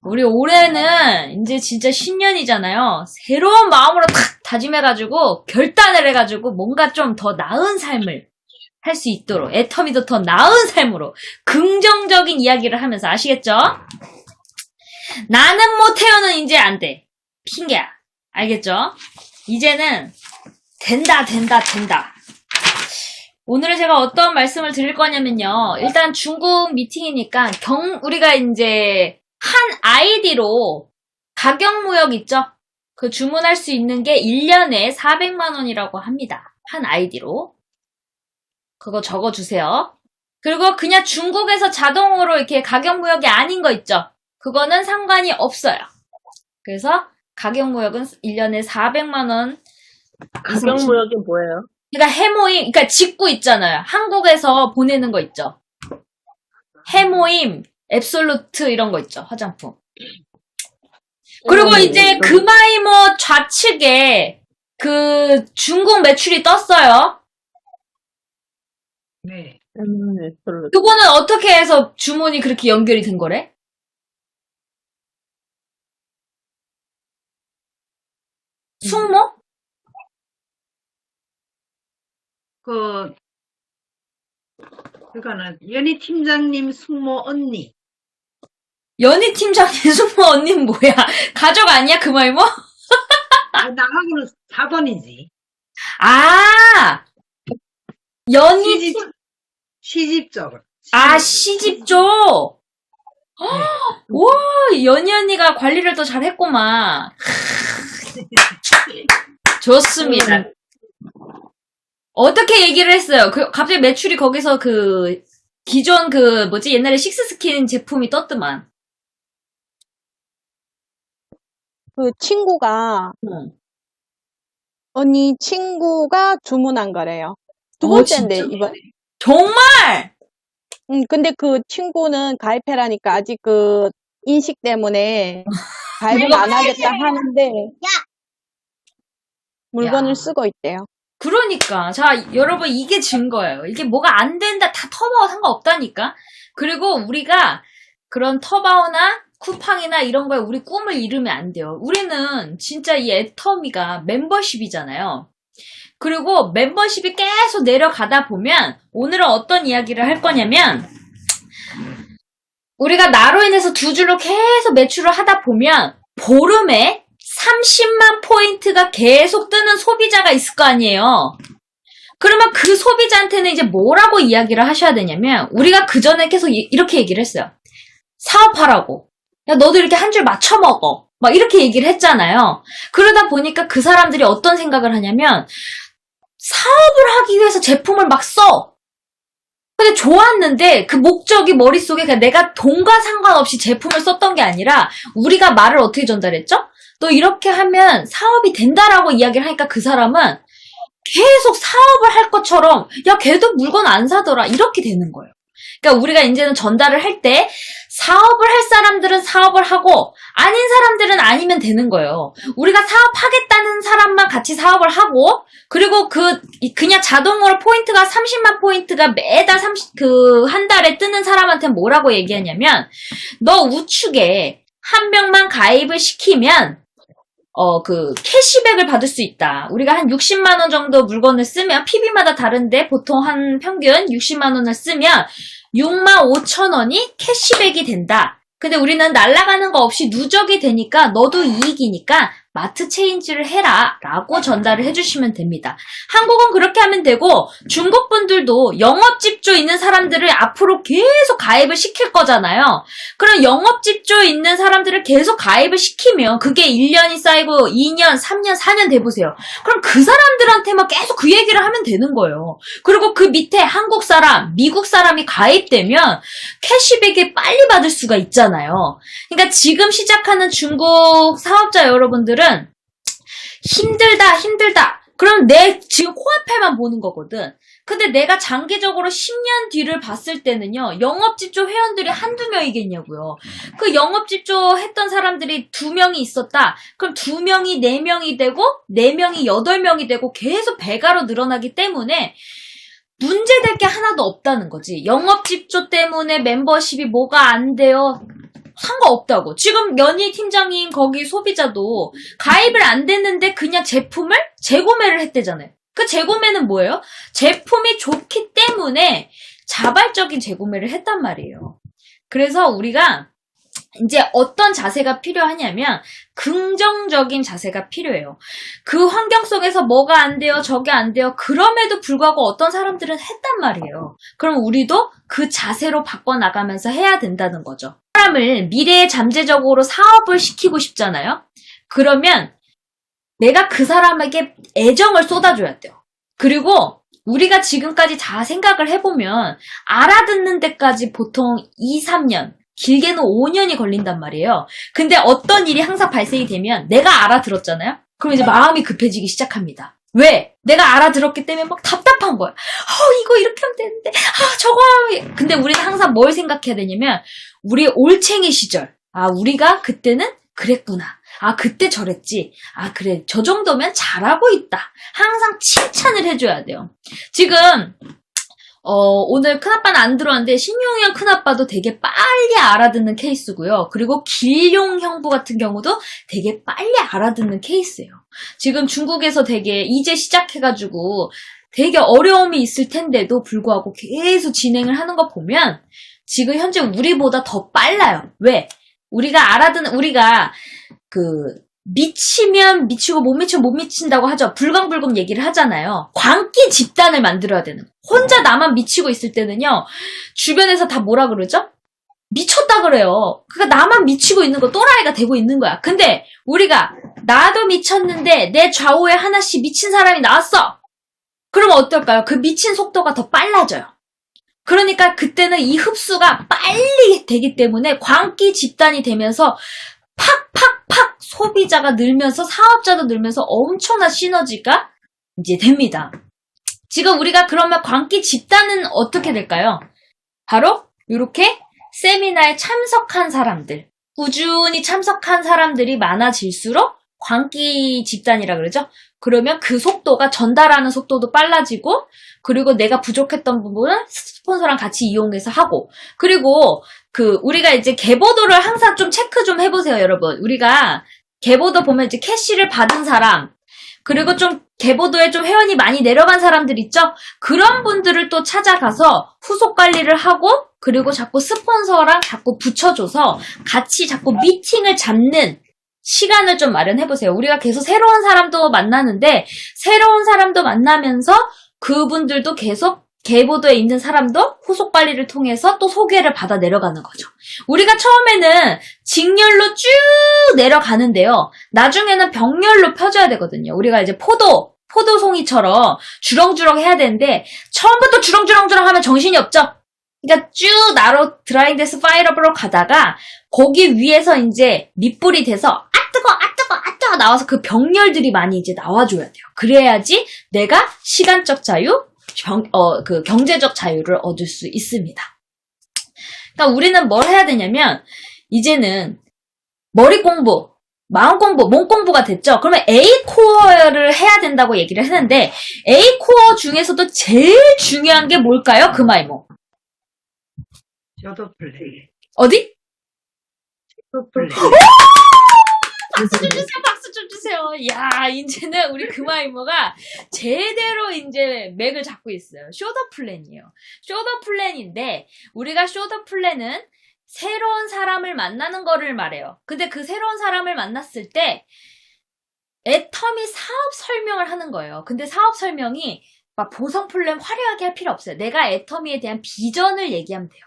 우리 올해는 이제 진짜 신년이잖아요. 새로운 마음으로 탁 다짐해가지고 결단을 해가지고 뭔가 좀 더 나은 삶을 할 수 있도록 애터미도 더 나은 삶으로 긍정적인 이야기를 하면서 아시겠죠? 나는 못해요는 이제 안 돼. 핑계야. 알겠죠? 이제는 된다. 오늘 제가 어떤 말씀을 드릴 거냐면요. 일단 중국 미팅이니까 우리가 이제 한 아이디로 가격무역 있죠? 그 주문할 수 있는 게 1년에 400만 원이라고 합니다. 한 아이디로. 그거 적어주세요. 그리고 그냥 중국에서 자동으로 이렇게 가격무역이 아닌 거 있죠? 그거는 상관이 없어요. 그래서 가격무역은 1년에 400만 원. 가격무역이 뭐예요? 그러니까 해모임, 그러니까 직구 있잖아요. 한국에서 보내는 거 있죠. 해모임, 앱솔루트 이런 거 있죠. 화장품. 그리고 이제 금아이모 좌측에 그 중국 매출이 떴어요. 네. 앱솔루트. 그거는 어떻게 해서 주문이 그렇게 연결이 된 거래? 숙모? 그거는 연희 팀장님 숙모 언니. 연희 팀장님 숙모 언니는 뭐야? 가족 아니야 금아이모? 나하고는 사돈이지. 아! 연희 시집적으로. 아, 시집쪽? 와, 연희 언니가 관리를 더 잘했구만. 좋습니다. 어떻게 얘기를 했어요? 갑자기 매출이 거기서 기존 옛날에 식스스킨 제품이 떴더만. 그 친구가, 언니 친구가 주문한 거래요. 두 번째인데, 진짜? 이번. 정말? 근데 그 친구는 가입해라니까 아직 그 인식 때문에 가입을 안 하겠다 하는데, 물건을 야. 쓰고 있대요. 그러니까. 자, 여러분, 이게 증거예요. 이게 뭐가 안 된다, 다 터바오 상관없다니까? 그리고 우리가 그런 터바오나 쿠팡이나 이런 거에 우리 꿈을 이루면 안 돼요. 우리는 진짜 이 애터미가 멤버십이잖아요. 그리고 멤버십이 계속 내려가다 보면 오늘은 어떤 이야기를 할 거냐면 우리가 나로 인해서 두 줄로 계속 매출을 하다 보면 보름에 30만 포인트가 계속 뜨는 소비자가 있을 거 아니에요. 그러면 그 소비자한테는 이제 뭐라고 이야기를 하셔야 되냐면 우리가 그전에 계속 이렇게 얘기를 했어요. 사업하라고. 야 너도 이렇게 한 줄 맞춰 먹어. 막 이렇게 얘기를 했잖아요. 그러다 보니까 그 사람들이 어떤 생각을 하냐면 사업을 하기 위해서 제품을 막 써. 근데 좋았는데 그 목적이 머릿속에 그냥 내가 돈과 상관없이 제품을 썼던 게 아니라 우리가 말을 어떻게 전달했죠? 너 이렇게 하면 사업이 된다라고 이야기를 하니까 그 사람은 계속 사업을 할 것처럼 야 걔도 물건 안 사더라 이렇게 되는 거예요. 그러니까 우리가 이제는 전달을 할 때 사업을 할 사람들은 사업을 하고 아닌 사람들은 아니면 되는 거예요. 우리가 사업하겠다는 사람만 같이 사업을 하고 그리고 그냥 자동으로 포인트가 30만 포인트가 매달 한 달에 뜨는 사람한테 뭐라고 얘기하냐면 너 우측에 한 명만 가입을 시키면 캐시백을 받을 수 있다. 우리가 한 60만 원 정도 물건을 쓰면 PB마다 다른데 보통 한 평균 60만 원을 쓰면 6만 5천 원이 캐시백이 된다. 근데 우리는 날아가는 거 없이 누적이 되니까 너도 이익이니까 마트 체인지를 해라 라고 전달을 해주시면 됩니다. 한국은 그렇게 하면 되고 중국 분들도 영업집조 있는 사람들을 앞으로 계속 가입을 시킬 거잖아요. 그럼 영업집조 있는 사람들을 계속 가입을 시키면 그게 1년이 쌓이고 2년, 3년, 4년 돼보세요. 그럼 그 사람들한테만 계속 그 얘기를 하면 되는 거예요. 그리고 그 밑에 한국 사람, 미국 사람이 가입되면 캐시백을 빨리 받을 수가 있잖아요. 그러니까 지금 시작하는 중국 사업자 여러분들은 힘들다. 그럼 내 지금 코앞에만 보는 거거든. 근데 내가 장기적으로 10년 뒤를 봤을 때는요, 영업집조 회원들이 한두 명이겠냐고요. 그 영업집조 했던 사람들이 2명이 있었다. 그럼 2명이 4명이 되고, 4명이 8명이 되고, 계속 배가로 늘어나기 때문에, 문제될 게 하나도 없다는 거지. 영업집조 때문에 멤버십이 뭐가 안 돼요. 상관없다고. 지금 연희 팀장님 거기 소비자도 가입을 안 됐는데 그냥 제품을 재구매를 했대잖아요. 그 재구매는 뭐예요? 제품이 좋기 때문에 자발적인 재구매를 했단 말이에요. 그래서 우리가 이제 어떤 자세가 필요하냐면 긍정적인 자세가 필요해요. 그 환경 속에서 뭐가 안 돼요, 저게 안 돼요. 그럼에도 불구하고 어떤 사람들은 했단 말이에요. 그럼 우리도 그 자세로 바꿔나가면서 해야 된다는 거죠. 사람을 미래에 잠재적으로 사업을 시키고 싶잖아요. 그러면 내가 그 사람에게 애정을 쏟아줘야 돼요. 그리고 우리가 지금까지 다 생각을 해보면 알아듣는 데까지 보통 2, 3년, 길게는 5년이 걸린단 말이에요. 근데 어떤 일이 항상 발생이 되면 내가 알아들었잖아요? 그럼 이제 마음이 급해지기 시작합니다. 왜? 내가 알아들었기 때문에 막 답답한 거야. 이거 이렇게 하면 되는데, 저거 하면. 근데 우리는 항상 뭘 생각해야 되냐면, 우리 올챙이 시절. 우리가 그때는 그랬구나. 그때 저랬지. 그래. 저 정도면 잘하고 있다. 항상 칭찬을 해줘야 돼요. 지금, 오늘 큰아빠는 안 들어왔는데 신용형 큰아빠도 되게 빨리 알아듣는 케이스고요. 그리고 길용 형부 같은 경우도 되게 빨리 알아듣는 케이스예요. 지금 중국에서 되게 이제 시작해가지고 되게 어려움이 있을 텐데도 불구하고 계속 진행을 하는 거 보면 지금 현재 우리보다 더 빨라요. 왜? 우리가 미치면 미치고 못 미치면 못 미친다고 하죠. 불광불금 얘기를 하잖아요. 광기 집단을 만들어야 되는 거예요. 혼자 나만 미치고 있을 때는요. 주변에서 다 뭐라 그러죠? 미쳤다 그래요. 그러니까 나만 미치고 있는 거 또라이가 되고 있는 거야. 근데 우리가 나도 미쳤는데 내 좌우에 하나씩 미친 사람이 나왔어. 그러면 어떨까요? 그 미친 속도가 더 빨라져요. 그러니까 그때는 이 흡수가 빨리 되기 때문에 광기 집단이 되면서 팍팍팍 소비자가 늘면서 사업자도 늘면서 엄청난 시너지가 이제 됩니다. 지금 우리가 그러면 광기 집단은 어떻게 될까요? 바로 이렇게 세미나에 참석한 사람들, 꾸준히 참석한 사람들이 많아질수록 광기 집단이라 그러죠? 그러면 그 속도가 전달하는 속도도 빨라지고 그리고 내가 부족했던 부분을 스폰서랑 같이 이용해서 하고 그리고 우리가 이제 개보도를 항상 좀 체크 좀 해보세요, 여러분. 우리가 개보도 보면 이제 캐시를 받은 사람, 그리고 좀 개보도에 좀 회원이 많이 내려간 사람들 있죠? 그런 분들을 또 찾아가서 후속 관리를 하고, 그리고 자꾸 스폰서랑 자꾸 붙여줘서 같이 자꾸 미팅을 잡는 시간을 좀 마련해보세요. 우리가 계속 새로운 사람도 만나는데, 새로운 사람도 만나면서 그분들도 계속 개보도에 있는 사람도 후속 관리를 통해서 또 소개를 받아 내려가는 거죠. 우리가 처음에는 직렬로 쭉 내려가는데요. 나중에는 병렬로 펴줘야 되거든요. 우리가 이제 포도송이처럼 주렁주렁 해야 되는데 처음부터 주렁주렁 하면 정신이 없죠. 그러니까 쭉 나로 드라잉데스 파이러브로 가다가 거기 위에서 이제 밑불이 돼서 뜨거 나와서 그 병렬들이 많이 이제 나와줘야 돼요. 그래야지 내가 시간적 자유, 경제적 자유를 얻을 수 있습니다. 그러니까 우리는 뭘 해야 되냐면 이제는 머리 공부, 마음 공부, 몸 공부가 됐죠. 그러면 A코어를 해야 된다고 얘기를 했는데 A코어 중에서도 제일 중요한 게 뭘까요? 금아이모. 쇼더플레이. 어디? 쇼더플레이. 박수 좀 주세요, 박수 좀 주세요. 야, 이제는 우리 금아이모가 제대로 이제 맥을 잡고 있어요. 쇼더 플랜이에요. 쇼더 플랜인데, 우리가 쇼더 플랜은 새로운 사람을 만나는 거를 말해요. 근데 그 새로운 사람을 만났을 때, 애터미 사업 설명을 하는 거예요. 근데 사업 설명이 막 보상 플랜 화려하게 할 필요 없어요. 내가 애터미에 대한 비전을 얘기하면 돼요.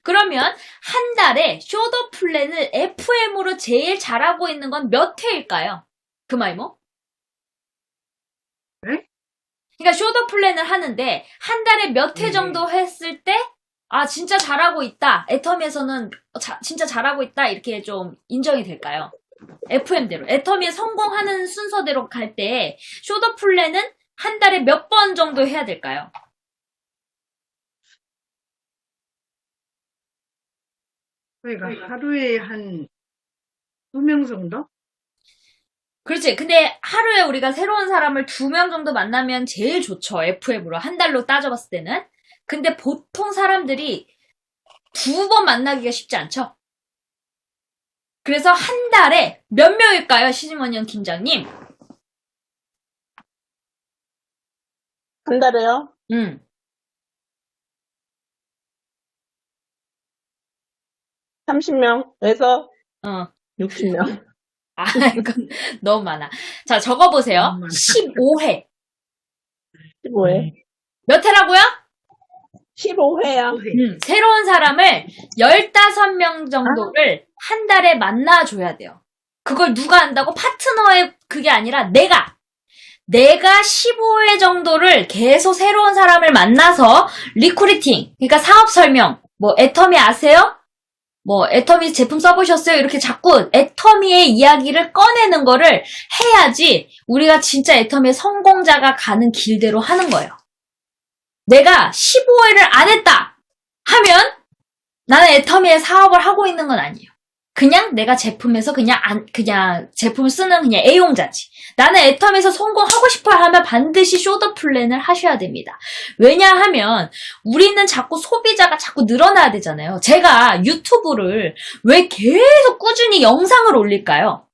그러면 한 달에 쇼더 플랜을 FM으로 제일 잘하고 있는 건 몇 회일까요? 금아이모? 네? 그러니까 쇼더 플랜을 하는데 한 달에 몇 회 정도 했을 때 진짜 잘하고 있다. 애터미에서는 진짜 잘하고 있다. 이렇게 좀 인정이 될까요? FM대로. 애터미에 성공하는 순서대로 갈 때 쇼더 플랜은 한 달에 몇 번 정도 해야 될까요? 그러니까 하루에 한 2명 정도? 그렇지. 근데 하루에 우리가 새로운 사람을 2명 정도 만나면 제일 좋죠. FM으로. 한 달로 따져봤을 때는. 근데 보통 사람들이 2번 만나기가 쉽지 않죠? 그래서 한 달에 몇 명일까요, 시즈모니언 팀장님? 한 달에요? 30명에서 어. 60명. 아, 이거 너무 많아. 자, 적어보세요. 너무 많아. 15회. 15회. 몇 회라고요? 15회야. 새로운 사람을 15명 정도를 한 달에 만나줘야 돼요. 그걸 누가 한다고? 파트너의 그게 아니라 내가 15회 정도를 계속 새로운 사람을 만나서 리크루팅, 그러니까 사업 설명, 뭐 애터미 아세요? 뭐 애터미 제품 써보셨어요? 이렇게 자꾸 애터미의 이야기를 꺼내는 거를 해야지 우리가 진짜 애터미의 성공자가 가는 길대로 하는 거예요. 내가 15회를 안 했다 하면 나는 애터미의 사업을 하고 있는 건 아니에요. 그냥 내가 제품에서 그냥 제품을 쓰는 그냥 애용자지. 나는 애텀에서 성공하고 싶어야 하면 반드시 쇼더 플랜을 하셔야 됩니다. 왜냐하면 우리는 자꾸 소비자가 자꾸 늘어나야 되잖아요. 제가 유튜브를 왜 계속 꾸준히 영상을 올릴까요?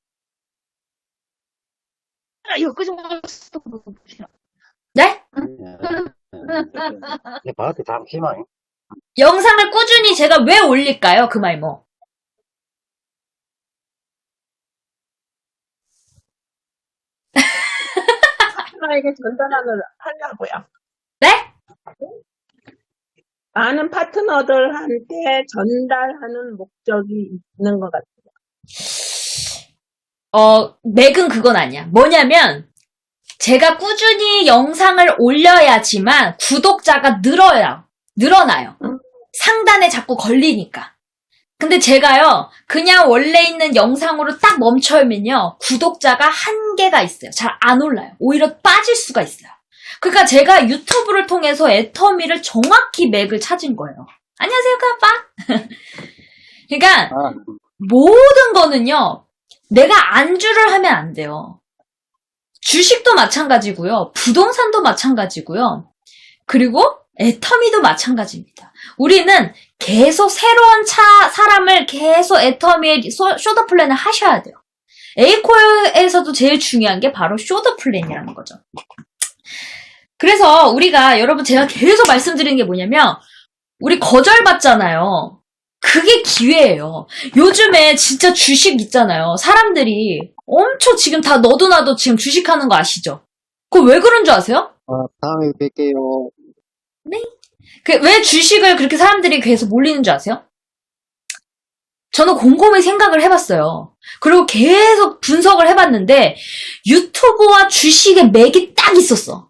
네? 봐도 잠시만. 영상을 꾸준히 제가 왜 올릴까요? 그 말 뭐. 파트너에게 하려고요. 네? 많은 파트너들한테 전달하는 목적이 있는 것 같아요. 맥은 그건 아니야. 뭐냐면, 제가 꾸준히 영상을 올려야지만 구독자가 늘어나요. 상단에 자꾸 걸리니까. 근데 제가요, 그냥 원래 있는 영상으로 딱 멈춰면요, 구독자가 한계가 있어요. 잘 안 올라요. 오히려 빠질 수가 있어요. 그러니까 제가 유튜브를 통해서 애터미를 정확히 맥을 찾은 거예요. 안녕하세요, 아빠. 그러니까 모든 거는요, 내가 안주를 하면 안 돼요. 주식도 마찬가지고요, 부동산도 마찬가지고요, 그리고 애터미도 마찬가지입니다. 우리는 계속 새로운 사람을 계속 애터미에 쇼더 플랜을 하셔야 돼요. 에이코에서도 제일 중요한 게 바로 쇼더 플랜이라는 거죠. 그래서 우리가 여러분 제가 계속 말씀드리는 게 뭐냐면 우리 거절받잖아요. 그게 기회예요. 요즘에 진짜 주식 있잖아요. 사람들이 엄청 지금 다 너도 나도 지금 주식하는 거 아시죠? 그거 왜 그런 줄 아세요? 다음에 뵐게요. 네? 왜 주식을 그렇게 사람들이 계속 몰리는 줄 아세요? 저는 곰곰이 생각을 해봤어요. 그리고 계속 분석을 해봤는데 유튜브와 주식의 맥이 딱 있었어.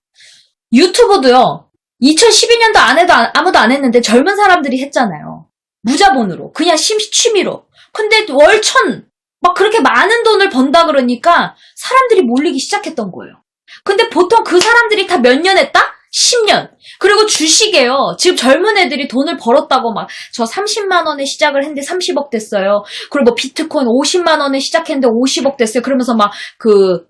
유튜브도요. 2012년도 안 해도 아무도 안 했는데 젊은 사람들이 했잖아요. 무자본으로. 그냥 취미로. 근데 월천 막 그렇게 많은 돈을 번다 그러니까 사람들이 몰리기 시작했던 거예요. 근데 보통 그 사람들이 다 몇 년 했다? 10년. 그리고 주식에요. 지금 젊은 애들이 돈을 벌었다고 막 저 30만 원에 시작을 했는데 30억 됐어요. 그리고 뭐 비트코인 50만 원에 시작했는데 50억 됐어요. 그러면서 막 그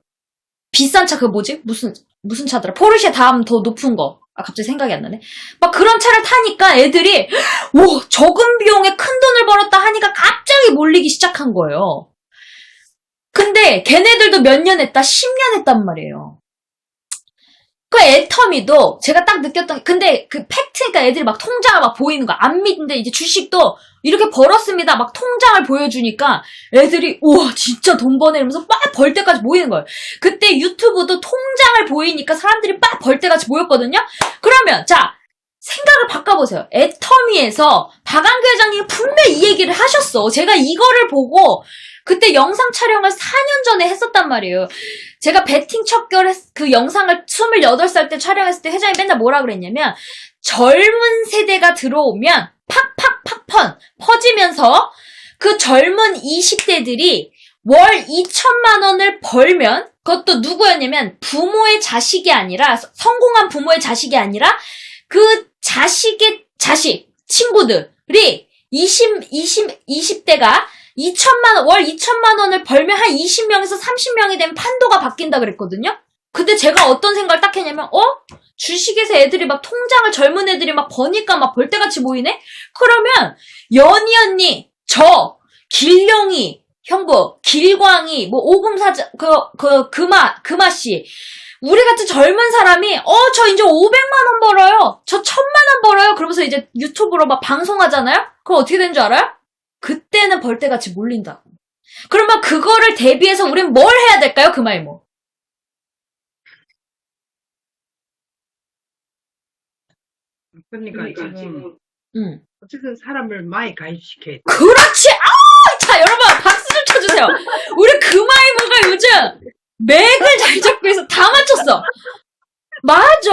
비싼 차 그 뭐지? 무슨 차더라? 포르쉐 다음 더 높은 거. 갑자기 생각이 안 나네. 막 그런 차를 타니까 애들이 오, 적은 비용에 큰 돈을 벌었다 하니까 갑자기 몰리기 시작한 거예요. 근데 걔네들도 몇 년 했다? 10년 했단 말이에요. 그 애터미도 제가 딱 느꼈던 근데 그 팩트니까 애들이 막 통장을 막 보이는 거 안 믿는데 이제 주식도 이렇게 벌었습니다. 막 통장을 보여주니까 애들이 우와 진짜 돈 버네 이러면서 막 벌 때까지 모이는 거예요. 그때 유튜브도 통장을 보이니까 사람들이 막 벌 때까지 모였거든요. 그러면 자 생각을 바꿔보세요. 애터미에서 박한규 회장님이 분명히 이 얘기를 하셨어. 제가 이거를 보고 그때 영상 촬영을 4년 전에 했었단 말이에요. 제가 배팅 척결 그 영상을 28살 때 촬영했을 때 회장이 맨날 뭐라 그랬냐면 젊은 세대가 들어오면 팍팍팍 퍼지면서 그 젊은 20대들이 월 2천만 원을 벌면 그것도 누구였냐면 부모의 자식이 아니라 성공한 부모의 자식이 아니라 그 자식의 자식 친구들이 20대가 월 2천만 원을 벌면 한 20명에서 30명이 되면 판도가 바뀐다 그랬거든요? 근데 제가 어떤 생각을 딱 했냐면, 주식에서 애들이 막 통장을 젊은 애들이 막 버니까 막 벌떼같이 모이네? 그러면, 연희 언니, 저, 길령이, 형부, 길광이, 뭐, 오금사자, 금아씨. 우리 같은 젊은 사람이, 저 이제 500만원 벌어요. 저 1000만원 벌어요. 그러면서 이제 유튜브로 막 방송하잖아요? 그럼 어떻게 되는 줄 알아요? 그때는 벌떼같이 몰린다고. 그러면 그거를 대비해서 우린 뭘 해야 될까요? 금아이모. 그러니까 지금 응. 어쨌든 사람을 많이 가입시켜야 돼. 그렇지! 자, 여러분, 박수 좀 쳐주세요. 우리 금아이모가 요즘 맥을 잘 잡고 있어. 다 맞췄어. 맞아.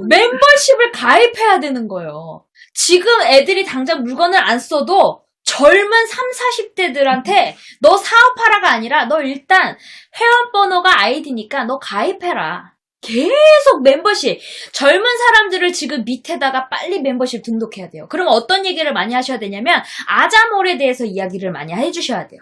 멤버십을 가입해야 되는 거예요. 지금 애들이 당장 물건을 안 써도 젊은 30, 40대들한테 너 사업하라가 아니라 너 일단 회원번호가 아이디니까 너 가입해라. 계속 멤버십. 젊은 사람들을 지금 밑에다가 빨리 멤버십 등록해야 돼요. 그러면 어떤 얘기를 많이 하셔야 되냐면 아자몰에 대해서 이야기를 많이 해주셔야 돼요.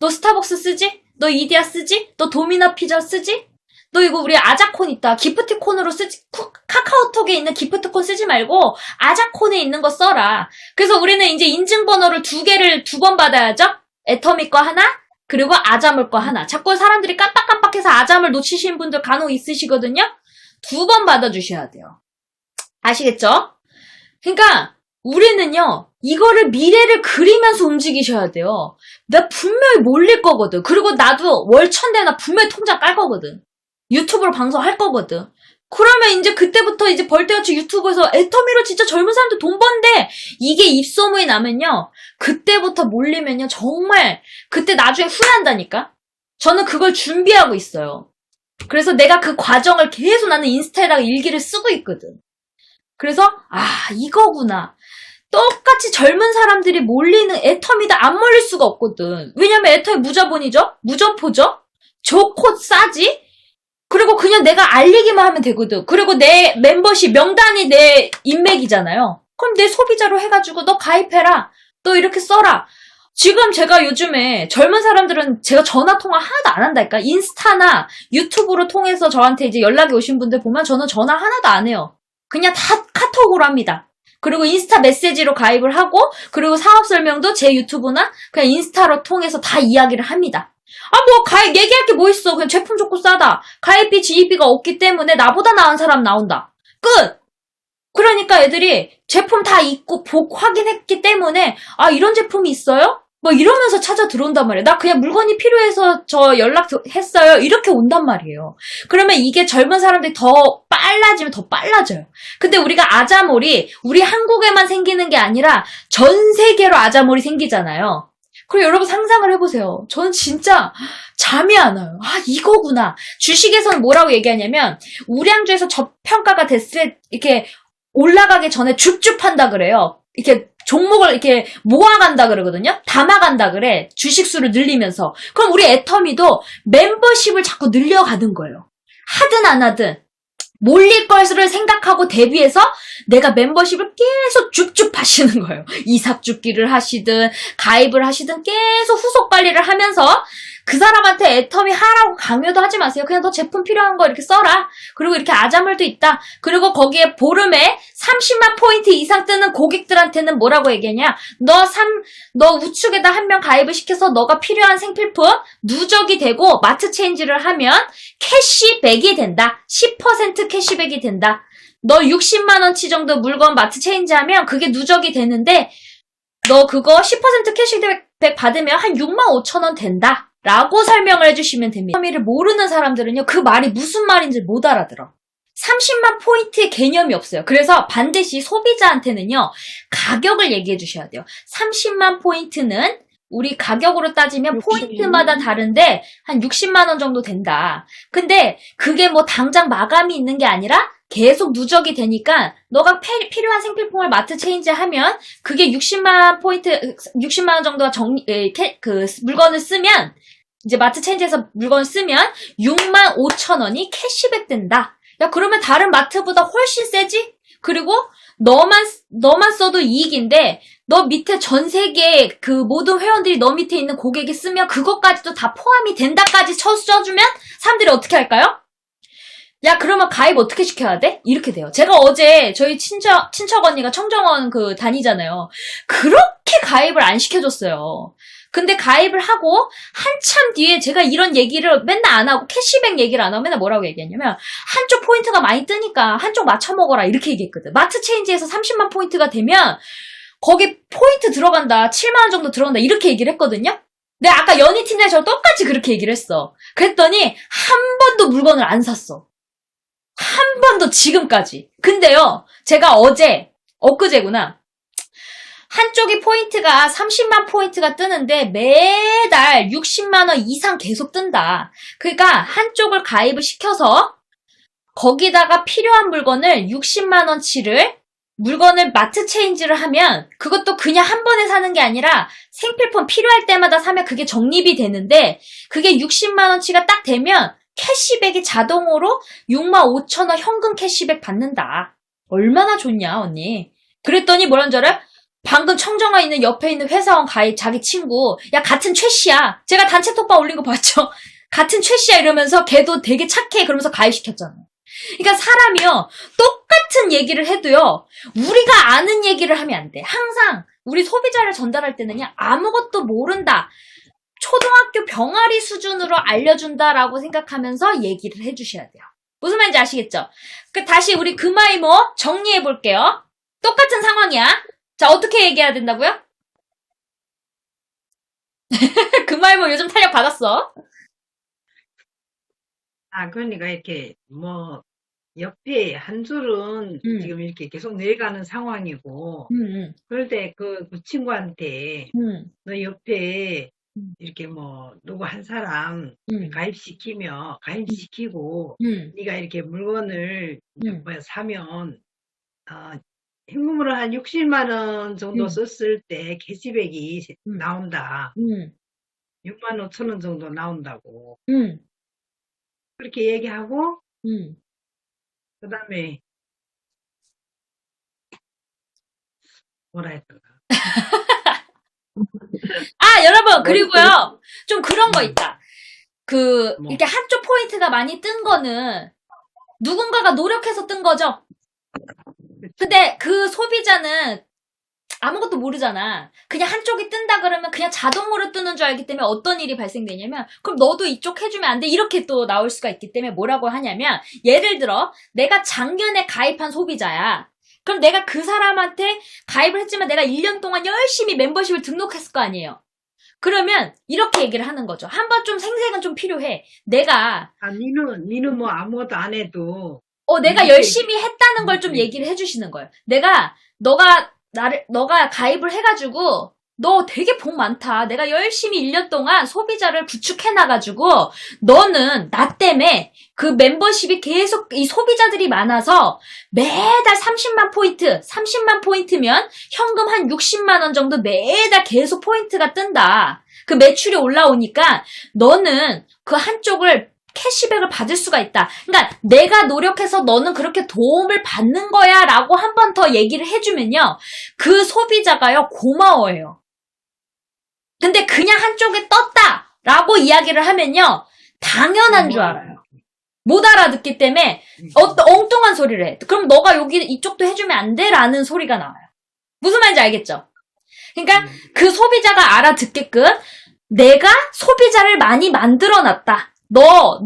너 스타벅스 쓰지? 너 이디야 쓰지? 너 도미나 피자 쓰지? 너 이거 우리 아자콘 있다. 기프티콘으로 쓰지. 카카오톡에 있는 기프티콘 쓰지 말고 아자콘에 있는 거 써라. 그래서 우리는 이제 인증번호를 2개를 2번 받아야죠. 애터미 거 하나, 그리고 아자몰 거 하나. 자꾸 사람들이 깜빡깜빡해서 아자몰 놓치신 분들 간혹 있으시거든요. 2번 받아주셔야 돼요. 아시겠죠? 그러니까 우리는요. 이거를 미래를 그리면서 움직이셔야 돼요. 나 분명히 몰릴 거거든. 그리고 나도 월 1000대나 분명히 통장 깔 거거든. 유튜브로 방송할 거거든. 그러면 이제 그때부터 이제 벌떼같이 유튜브에서 애터미로 진짜 젊은 사람들 돈 번대. 이게 입소문이 나면요. 그때부터 몰리면요. 정말 그때 나중에 후회한다니까. 저는 그걸 준비하고 있어요. 그래서 내가 그 과정을 계속 나는 인스타에다가 일기를 쓰고 있거든. 그래서 이거구나. 똑같이 젊은 사람들이 몰리는 애터미도 안 몰릴 수가 없거든. 왜냐면 애터미 무자본이죠? 무점포죠? 좋고 싸지? 그리고 그냥 내가 알리기만 하면 되거든. 그리고 내 멤버십 명단이 내 인맥이잖아요. 그럼 내 소비자로 해가지고 너 가입해라. 너 이렇게 써라. 지금 제가 요즘에 젊은 사람들은 제가 전화통화 하나도 안 한다니까. 인스타나 유튜브로 통해서 저한테 이제 연락이 오신 분들 보면 저는 전화 하나도 안 해요. 그냥 다 카톡으로 합니다. 그리고 인스타 메시지로 가입을 하고 그리고 사업 설명도 제 유튜브나 그냥 인스타로 통해서 다 이야기를 합니다. 얘기할 게 뭐 있어. 그냥 제품 좋고 싸다. 가입비, 지입비가 없기 때문에 나보다 나은 사람 나온다. 끝! 그러니까 애들이 제품 다 있고 확인했기 때문에 이런 제품이 있어요? 뭐 이러면서 찾아 들어온단 말이에요. 나 그냥 물건이 필요해서 저 연락했어요. 이렇게 온단 말이에요. 그러면 이게 젊은 사람들이 더 빨라지면 더 빨라져요. 근데 우리가 아자몰이 우리 한국에만 생기는 게 아니라 전 세계로 아자몰이 생기잖아요. 그리고 여러분 상상을 해보세요. 저는 진짜 잠이 안 와요. 이거구나. 주식에서는 뭐라고 얘기하냐면 우량주에서 저평가가 됐을 때 이렇게 올라가기 전에 줍줍한다 그래요. 이렇게 종목을 이렇게 모아간다 그러거든요. 담아간다 그래. 주식수를 늘리면서. 그럼 우리 애터미도 멤버십을 자꾸 늘려가는 거예요. 하든 안 하든. 몰릴 것을 생각하고 대비해서 내가 멤버십을 계속 줍줍 하시는 거예요. 이삭 줍기를 하시든 가입을 하시든 계속 후속 관리를 하면서 그 사람한테 애터미 하라고 강요도 하지 마세요. 그냥 너 제품 필요한 거 이렇게 써라. 그리고 이렇게 아자몰도 있다. 그리고 거기에 보름에 30만 포인트 이상 뜨는 고객들한테는 뭐라고 얘기하냐. 너 우측에다 한 명 가입을 시켜서 너가 필요한 생필품 누적이 되고 마트 체인지를 하면 캐시백이 된다. 10% 캐시백이 된다. 너 60만원치 정도 물건 마트 체인지 하면 그게 누적이 되는데 너 그거 10% 캐시백 받으면 한 65,000원 된다. 라고 설명을 해주시면 됩니다. 애터미를 모르는 사람들은요. 그 말이 무슨 말인지 못 알아들어. 30만 포인트의 개념이 없어요. 그래서 반드시 소비자한테는요. 가격을 얘기해 주셔야 돼요. 30만 포인트는 우리 가격으로 따지면 포인트마다 다른데 한 60만 원 정도 된다. 근데 그게 뭐 당장 마감이 있는 게 아니라 계속 누적이 되니까 너가 필요한 생필품을 마트 체인지 하면 그게 60만 포인트, 60만 원 정도가 물건을 쓰면 이제 마트 체인지에서 물건을 쓰면 65,000원이 캐시백 된다. 야, 그러면 다른 마트보다 훨씬 세지? 그리고 너만 써도 이익인데 너 밑에 전 세계 그 모든 회원들이 너 밑에 있는 고객이 쓰면 그것까지도 다 포함이 된다까지 써주면 사람들이 어떻게 할까요? 야, 그러면 가입 어떻게 시켜야 돼? 이렇게 돼요. 제가 어제 저희 친척 언니가 청정원 다니잖아요. 그렇게 가입을 안 시켜줬어요. 근데 가입을 하고 한참 뒤에 제가 이런 얘기를 맨날 안 하고 캐시백 얘기를 안 하고 맨날 뭐라고 얘기했냐면 한쪽 포인트가 많이 뜨니까 한쪽 맞춰 먹어라 이렇게 얘기했거든. 마트 체인지에서 30만 포인트가 되면 거기 포인트 들어간다. 7만 원 정도 들어간다. 이렇게 얘기를 했거든요. 근데 아까 연희 팀장처럼 똑같이 그렇게 얘기를 했어. 그랬더니 한 번도 물건을 안 샀어. 한 번도 지금까지. 근데요, 제가 엊그제구나. 한쪽이 포인트가 30만 포인트가 뜨는데 매달 60만 원 이상 계속 뜬다. 그러니까 한쪽을 가입을 시켜서 거기다가 필요한 물건을 60만 원치를 물건을 마트 체인지를 하면 그것도 그냥 한 번에 사는 게 아니라 생필품 필요할 때마다 사면 그게 적립이 되는데 그게 60만 원치가 딱 되면 캐시백이 자동으로 6만 5천 원 현금 캐시백 받는다. 얼마나 좋냐 언니. 그랬더니 뭐라는 줄 알아요? 방금 청정아 있는 옆에 있는 회사원 가입 자기 친구 야 같은 최씨야. 제가 단체 톡방 올린 거 봤죠? 같은 최씨야 이러면서 걔도 되게 착해 그러면서 가입시켰잖아요. 그러니까 사람이요 똑같은 얘기를 해도요 우리가 아는 얘기를 하면 안 돼. 항상 우리 소비자를 전달할 때는요 아무것도 모른다. 초등학교 병아리 수준으로 알려준다라고 생각하면서 얘기를 해주셔야 돼요. 무슨 말인지 아시겠죠? 다시 우리 금화이모 정리해 볼게요. 똑같은 상황이야. 자, 어떻게 얘기해야 된다고요? 금화이모 요즘 탄력 받았어. 그러니까 이렇게 뭐 옆에 한 줄은 지금 이렇게 계속 내려가는 상황이고 그럴 때 그 친구한테 너 옆에 이렇게 뭐 누구 한 사람 가입시키고 네가 이렇게 물건을 뭐 사면 현금으로 한 60만 원 정도 썼을 때 캐시백이 나온다. 6만 5천 원 정도 나온다고. 그렇게 얘기하고 그 다음에 뭐라 했더라. 여러분 그리고요 좀 그런 거 있다. 뭐. 이렇게 한쪽 포인트가 많이 뜬 거는 누군가가 노력해서 뜬 거죠. 근데 그 소비자는 아무것도 모르잖아. 그냥 한쪽이 뜬다 그러면 그냥 자동으로 뜨는 줄 알기 때문에 어떤 일이 발생되냐면 그럼 너도 이쪽 해주면 안 돼 이렇게 또 나올 수가 있기 때문에 뭐라고 하냐면 예를 들어 내가 작년에 가입한 소비자야. 그럼 내가 그 사람한테 가입을 했지만 내가 1년 동안 열심히 멤버십을 등록했을 거 아니에요. 그러면 이렇게 얘기를 하는 거죠. 한번 좀 생색은 좀 필요해. 내가 니는 뭐 아무것도 안 해도 내가 열심히 했다는 걸 좀 얘기를 해주시는 거예요. 너가 가입을 해가지고, 너 되게 복 많다. 내가 열심히 1년 동안 소비자를 구축해놔가지고, 너는 나 때문에 그 멤버십이 계속 이 소비자들이 많아서 매달 30만 포인트면 현금 한 60만 원 정도 매달 계속 포인트가 뜬다. 그 매출이 올라오니까 너는 그 한쪽을 캐시백을 받을 수가 있다. 그러니까 내가 노력해서 너는 그렇게 도움을 받는 거야 라고 한 번 더 얘기를 해주면요. 그 소비자가요 고마워해요. 근데 그냥 한쪽에 떴다 라고 이야기를 하면요. 당연한 줄 알아요. 못 알아듣기 때문에 엉뚱한 소리를 해. 그럼 너가 이쪽도 해주면 안 돼? 라는 소리가 나와요. 무슨 말인지 알겠죠? 그러니까 그 소비자가 알아듣게끔 내가 소비자를 많이 만들어놨다. 너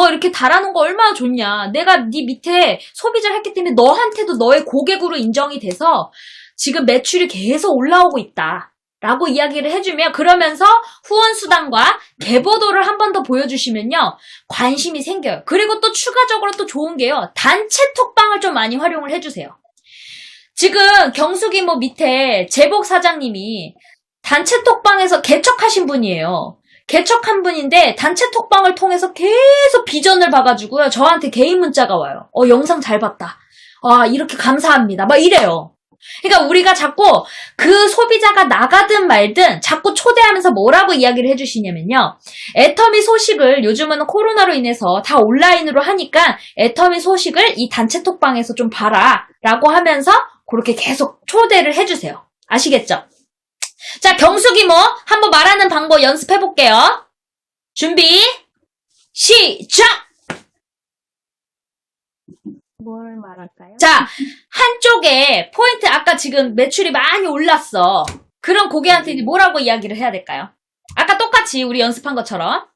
이렇게 달아놓은 거 얼마나 좋냐. 내가 네 밑에 소비자를 했기 때문에 너한테도 너의 고객으로 인정이 돼서 지금 매출이 계속 올라오고 있다. 라고 이야기를 해주면 그러면서 후원수당과 개보도를 한 번 더 보여주시면요. 관심이 생겨요. 그리고 또 추가적으로 또 좋은 게요. 단체 톡방을 좀 많이 활용을 해주세요. 지금 경숙이모 밑에 재복 사장님이 단체 톡방에서 개척하신 분이에요. 개척한 분인데 단체 톡방을 통해서 계속 비전을 봐가지고요. 저한테 개인 문자가 와요. 영상 잘 봤다. 이렇게 감사합니다. 막 이래요. 그러니까 우리가 자꾸 그 소비자가 나가든 말든 자꾸 초대하면서 뭐라고 이야기를 해주시냐면요. 애터미 소식을 요즘은 코로나로 인해서 다 온라인으로 하니까 애터미 소식을 이 단체 톡방에서 좀 봐라 라고 하면서 그렇게 계속 초대를 해주세요. 아시겠죠? 자, 경숙이 한번 말하는 방법 연습해볼게요. 준비, 시작! 뭘 말할까요? 자, 한쪽에 포인트 아까 지금 매출이 많이 올랐어. 그런 고객한테 이제 뭐라고 이야기를 해야 될까요? 아까 똑같이 우리 연습한 것처럼.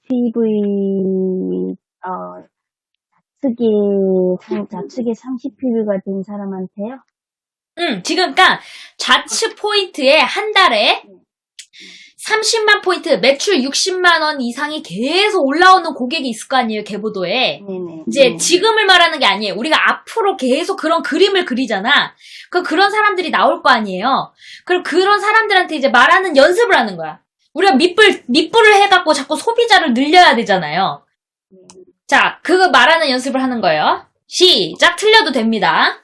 PV, 좌측에 30PV가 된 사람한테요? 지금 그러니까 좌측 포인트에 한 달에 30만 포인트, 매출 60만 원 이상이 계속 올라오는 고객이 있을 거 아니에요, 계보도에. 네네. 이제 지금을 말하는 게 아니에요. 우리가 앞으로 계속 그런 그림을 그리잖아. 그런 사람들이 나올 거 아니에요. 그럼 그런 사람들한테 이제 말하는 연습을 하는 거야. 우리가 밑불을 해갖고 자꾸 소비자를 늘려야 되잖아요. 자, 그거 말하는 연습을 하는 거예요. 시작! 틀려도 됩니다.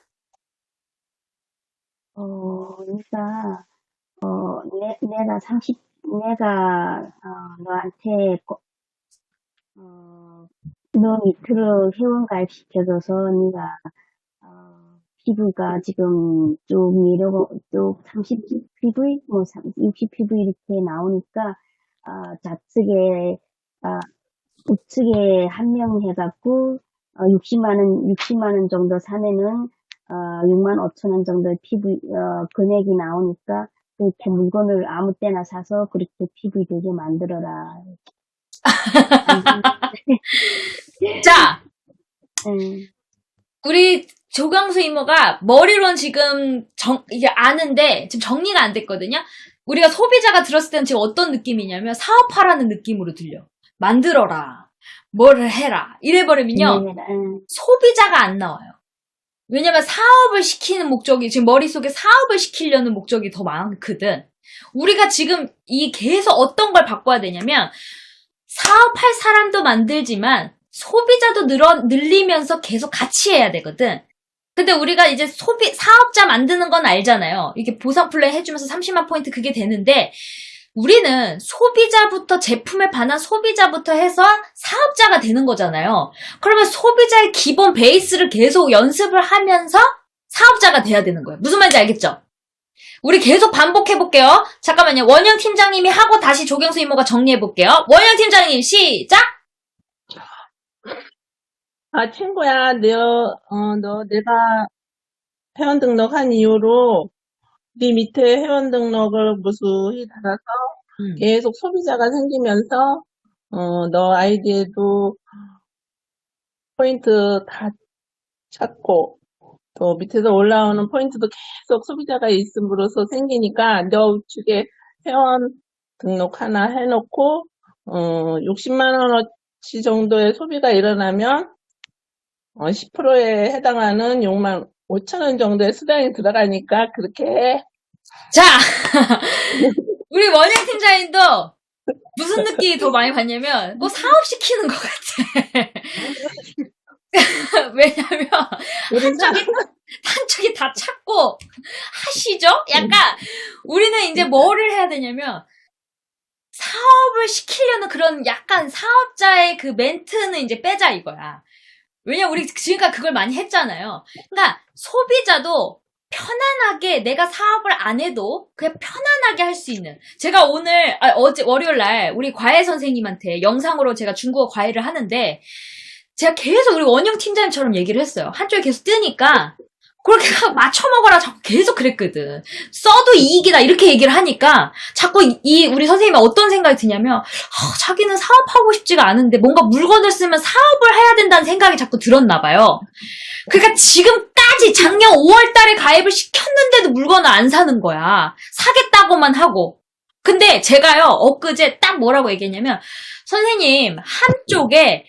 그러니까, 내가 너한테, 너 밑으로 회원 가입시켜줘서 네가, 피부가 지금 쭉 쭉 30PV, 60PV 이렇게 나오니까, 좌측에, 우측에 한 명 해갖고, 60만 원 정도 사면은, 6만 5천 원 정도의 금액이 나오니까, 그렇게 물건을 아무 때나 사서 그렇게 PV 되게 만들어라. 자, 응. 우리 조강수 이모가 머리로는 지금 이게 아는데 지금 정리가 안 됐거든요. 우리가 소비자가 들었을 때는 지금 어떤 느낌이냐면 사업하라는 느낌으로 들려. 만들어라. 뭐를 해라. 이래버리면요. 소비자가 안 나와요. 왜냐면 사업을 시키는 목적이 지금 머릿속에 사업을 시키려는 목적이 더 많거든. 우리가 지금 계속 어떤 걸 바꿔야 되냐면 사업할 사람도 만들지만 소비자도 늘리면서 계속 같이 해야 되거든. 근데 우리가 이제 사업자 만드는 건 알잖아요. 이렇게 보상 플레이 해주면서 30만 포인트 그게 되는데 우리는 소비자부터 제품에 반한 소비자부터 해서 사업자가 되는 거잖아요. 그러면 소비자의 기본 베이스를 계속 연습을 하면서 사업자가 돼야 되는 거예요. 무슨 말인지 알겠죠? 우리 계속 반복해볼게요. 잠깐만요. 원영 팀장님이 하고 다시 조경수 이모가 정리해볼게요. 원영 팀장님 시작! 친구야, 너 내가 회원 등록한 이후로 네 밑에 회원 등록을 무수히 달아서 계속 소비자가 생기면서 너 아이디에도 포인트 다 찾고 또 밑에서 올라오는 포인트도 계속 소비자가 있음으로써 생기니까 너 우측에 회원 등록 하나 해놓고 60만 원어치 정도의 소비가 일어나면 10%에 해당하는 6만 5천 원 정도의 수당이 들어가니까 그렇게 해. 자, 우리 원영 팀장님도 무슨 느낌이 더 많이 받냐면 뭐 사업시키는 것 같아. 왜냐면 한쪽이 다 찾고 하시죠? 약간 우리는 이제 뭐를 해야 되냐면 사업을 시키려는 그런 약간 사업자의 그 멘트는 이제 빼자 이거야. 왜냐면 우리 지금까지 그걸 많이 했잖아요. 그러니까 소비자도 편안하게 내가 사업을 안 해도 그냥 편안하게 할 수 있는. 제가 어제 월요일 날 우리 과외 선생님한테 영상으로 제가 중국어 과외를 하는데 제가 계속 우리 원영 팀장님처럼 얘기를 했어요. 한쪽에 계속 뜨니까 그렇게 맞춰먹어라 자꾸 계속 그랬거든. 써도 이익이다 이렇게 얘기를 하니까 자꾸 우리 선생님이 어떤 생각이 드냐면 자기는 사업하고 싶지가 않은데 뭔가 물건을 쓰면 사업을 해야 된다는 생각이 자꾸 들었나 봐요. 그러니까 지금까지 작년 5월 달에 가입을 시켰는데도 물건을 안 사는 거야. 사겠다고만 하고. 근데 제가요 엊그제 딱 뭐라고 얘기했냐면 선생님 한쪽에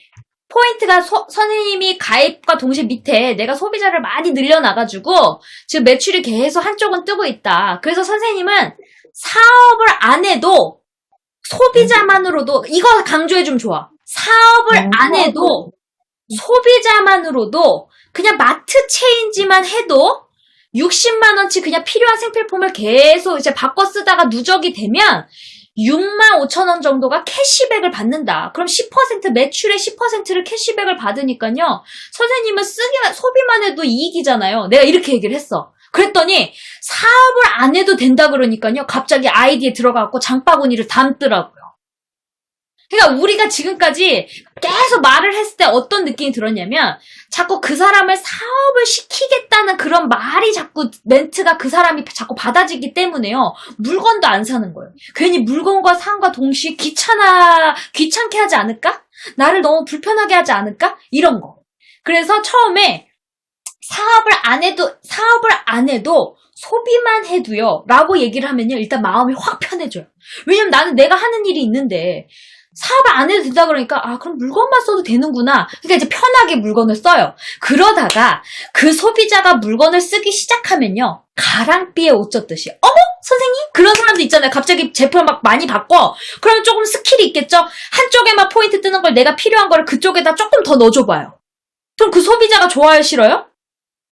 포인트가 선생님이 가입과 동시에 밑에 내가 소비자를 많이 늘려놔가지고 지금 매출이 계속 한쪽은 뜨고 있다. 그래서 선생님은 사업을 안 해도 소비자만으로도 이거 강조해주면 좋아. 사업을 안 해도 소비자만으로도 그냥 마트 체인지만 해도 60만 원치 그냥 필요한 생필품을 계속 이제 바꿔 쓰다가 누적이 되면 6만 5천 원 정도가 캐시백을 받는다. 그럼 10% 매출의 10%를 캐시백을 받으니까요. 선생님은 소비만 해도 이익이잖아요. 내가 이렇게 얘기를 했어. 그랬더니 사업을 안 해도 된다 그러니까요. 갑자기 아이디에 들어가고 장바구니를 담더라고요. 그러니까 우리가 지금까지 계속 말을 했을 때 어떤 느낌이 들었냐면 자꾸 그 사람을 사업을 시키겠다는 그런 말이 자꾸 멘트가 그 사람이 자꾸 받아지기 때문에요. 물건도 안 사는 거예요. 괜히 물건과 상과 동시에 귀찮게 하지 않을까? 나를 너무 불편하게 하지 않을까? 이런 거. 그래서 처음에 사업을 안 해도 소비만 해도요. 라고 얘기를 하면요. 일단 마음이 확 편해져요. 왜냐면 나는 내가 하는 일이 있는데 사업을 안 해도 된다 그러니까 그럼 물건만 써도 되는구나. 그러니까 이제 편하게 물건을 써요. 그러다가 그 소비자가 물건을 쓰기 시작하면요. 가랑비에 옷 젖듯이 어머 선생님? 그런 사람도 있잖아요. 갑자기 제품을 막 많이 바꿔. 그러면 조금 스킬이 있겠죠? 한쪽에만 포인트 뜨는 걸 내가 필요한 거를 그쪽에다 조금 더 넣어줘봐요. 그럼 그 소비자가 좋아요 싫어요?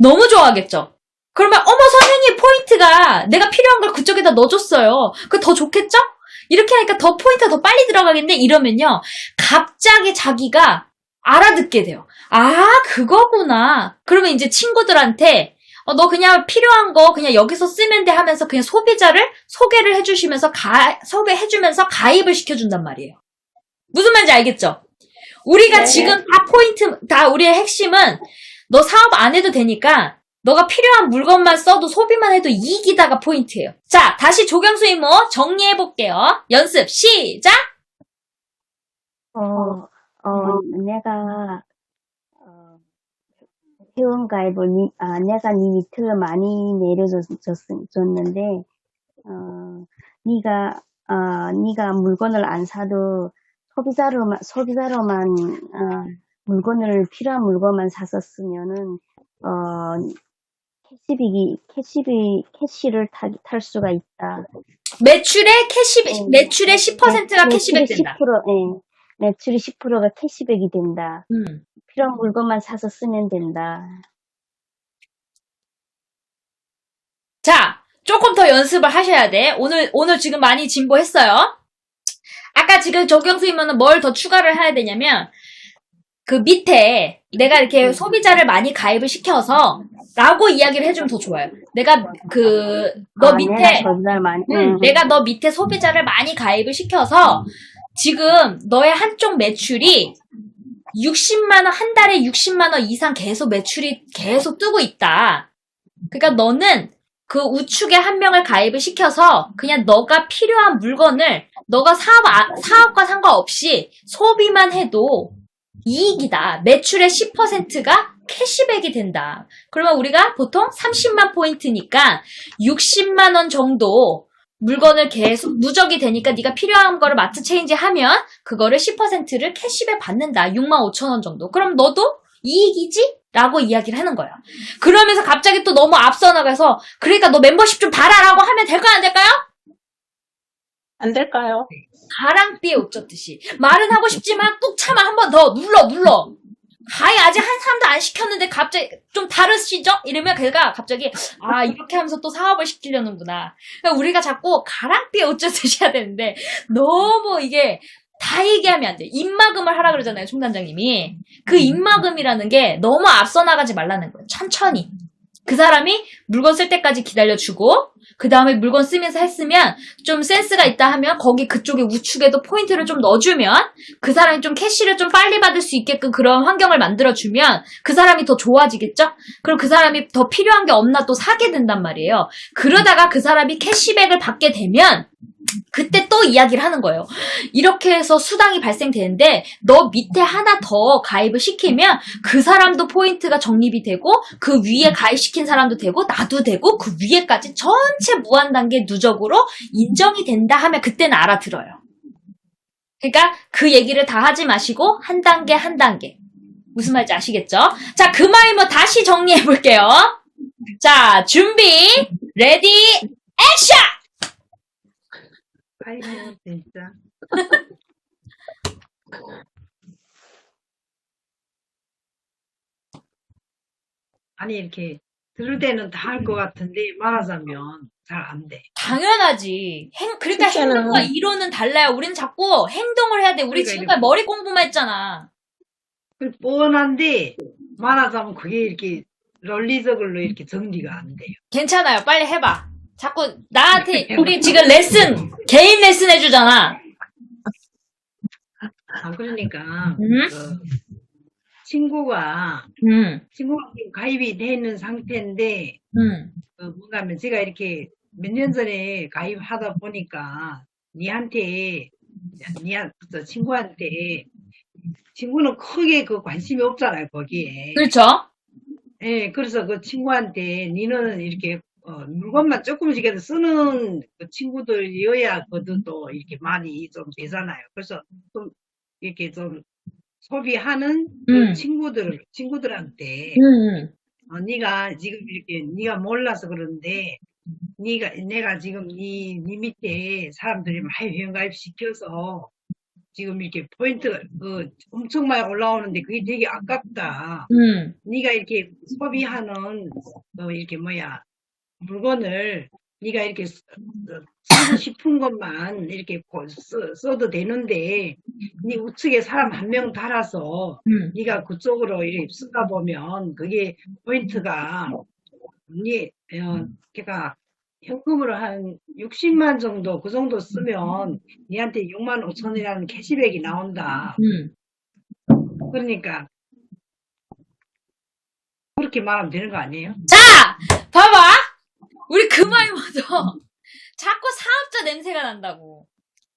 너무 좋아하겠죠? 그러면 어머 선생님 포인트가 내가 필요한 걸 그쪽에다 넣어줬어요. 그거 더 좋겠죠? 이렇게 하니까 더 포인트가 더 빨리 들어가겠네? 이러면요. 갑자기 자기가 알아듣게 돼요. 그거구나. 그러면 이제 친구들한테 너 그냥 필요한 거 그냥 여기서 쓰면 돼 하면서 그냥 소비자를 소개를 해주시면서 소개해주면서 가입을 시켜준단 말이에요. 무슨 말인지 알겠죠? 우리가 네. 지금 우리의 핵심은 너 사업 안 해도 되니까 너가 필요한 물건만 써도 소비만 해도 이익이다가 포인트예요. 자, 다시 조경수 이모 정리해볼게요. 연습 시작! 내가, 회원가입을, 내가 네 밑을 많이 내려줬는데, 네가 물건을 안 사도 소비자로만, 필요한 물건만 샀었으면은, 캐시를 탈 수가 있다. 매출의 10%가 캐시백 된다. 매출이 10%가 캐시백이 된다. 필요한 물건만 사서 쓰면 된다. 자, 조금 더 연습을 하셔야 돼. 오늘 지금 많이 진보했어요. 아까 지금 조경수 이모는 뭘 더 추가를 해야 되냐면, 그 밑에 내가 이렇게 소비자를 많이 가입을 시켜서 라고 이야기를 해주면 더 좋아요. 내가 내가 너 밑에 소비자를 많이 가입을 시켜서 지금 너의 한쪽 매출이 60만 원, 한 달에 60만 원 이상 계속 매출이 계속 뜨고 있다. 그러니까 너는 그 우측에 한 명을 가입을 시켜서 그냥 너가 필요한 물건을 너가 사업과 상관없이 소비만 해도 이익이다. 매출의 10%가 캐시백이 된다. 그러면 우리가 보통 30만 포인트니까 60만 원 정도 물건을 계속 누적이 되니까 네가 필요한 거를 마트 체인지 하면 그거를 10%를 캐시백 받는다. 6만 5천 원 정도. 그럼 너도 이익이지? 라고 이야기를 하는 거예요. 그러면서 갑자기 또 너무 앞서 나가서 그러니까 너 멤버십 좀 달아라고 하면 될까요? 안 될까요? 안 될까요? 가랑비에 옷 젖듯이 말은 하고 싶지만 뚝 참아 한 번 더 눌러 아직 한 사람도 안 시켰는데 갑자기 좀 다르시죠? 이러면 걔가 갑자기 이렇게 하면서 또 사업을 시키려는구나. 그러니까 우리가 자꾸 가랑비에 옷 젖듯이 해야 되는데 너무 이게 다 얘기하면 안 돼. 입막음을 하라 그러잖아요, 총단장님이. 그 입막음이라는 게 너무 앞서 나가지 말라는 거예요. 천천히. 그 사람이 물건 쓸 때까지 기다려주고 그 다음에 물건 쓰면서 했으면 좀 센스가 있다 하면 거기 그쪽에 우측에도 포인트를 좀 넣어주면 그 사람이 좀 캐시를 좀 빨리 받을 수 있게끔 그런 환경을 만들어주면 그 사람이 더 좋아지겠죠? 그럼 그 사람이 더 필요한 게 없나 또 사게 된단 말이에요. 그러다가 그 사람이 캐시백을 받게 되면 그때 또 이야기를 하는 거예요. 이렇게 해서 수당이 발생되는데 너 밑에 하나 더 가입을 시키면 그 사람도 포인트가 적립이 되고 그 위에 가입시킨 사람도 되고 나도 되고 그 위에까지 전체 무한단계 누적으로 인정이 된다 하면 그때는 알아들어요. 그러니까 그 얘기를 다 하지 마시고 한 단계 한 단계. 무슨 말인지 아시겠죠? 자, 그 마이머 다시 정리해 볼게요. 자, 준비 레디 액션! 아이고, 진짜. 아니, 이렇게 들을 때는 다 할 것 같은데, 말하자면 잘 안 돼. 당연하지. 그러니까 실제는- 행동과 이론은 달라요. 우리는 자꾸 행동을 해야 돼. 우리 그러니까 지금까지 머리 공부만 했잖아. 뻔한데, 말하자면 그게 이렇게 논리적으로 이렇게 정리가 안 돼요. 괜찮아요. 빨리 해봐. 자꾸 나한테 우리 지금 개인 레슨 해주잖아. 그러니까 응? 친구가 응, 지금 가입이 돼 있는 상태인데 응, 뭔가 하면 제가 이렇게 몇 년 전에 가입하다 보니까 친구한테 친구는 크게 그 관심이 없잖아요, 거기에. 그렇죠? 예, 그래서 그 친구한테 니는 이렇게 물건만 조금씩이라도 쓰는 그 친구들이어야 그들도 이렇게 많이 좀 되잖아요. 그래서 좀 이렇게 좀 소비하는 그 친구들한테 응, 네가 지금 이렇게 네가 몰라서 그러는데 내가 지금 네 밑에 사람들이 많이 회원가입 시켜서 지금 이렇게 포인트가 엄청 많이 올라오는데 그게 되게 아깝다. 응. 네가 이렇게 소비하는 이렇게 물건을 네가 이렇게 쓰고 싶은 것만 이렇게 써도 되는데 네 우측에 사람 한 명 달아서 네가 그쪽으로 이렇게 쓰다 보면 그게 포인트가 걔가 현금으로 한 60만 정도 그 정도 쓰면 니한테 6만 5천 원이라는 캐시백이 나온다. 그러니까 그렇게 말하면 되는 거 아니에요? 자, 봐봐. 우리 그 말 먼저. 자꾸 사업자 냄새가 난다고.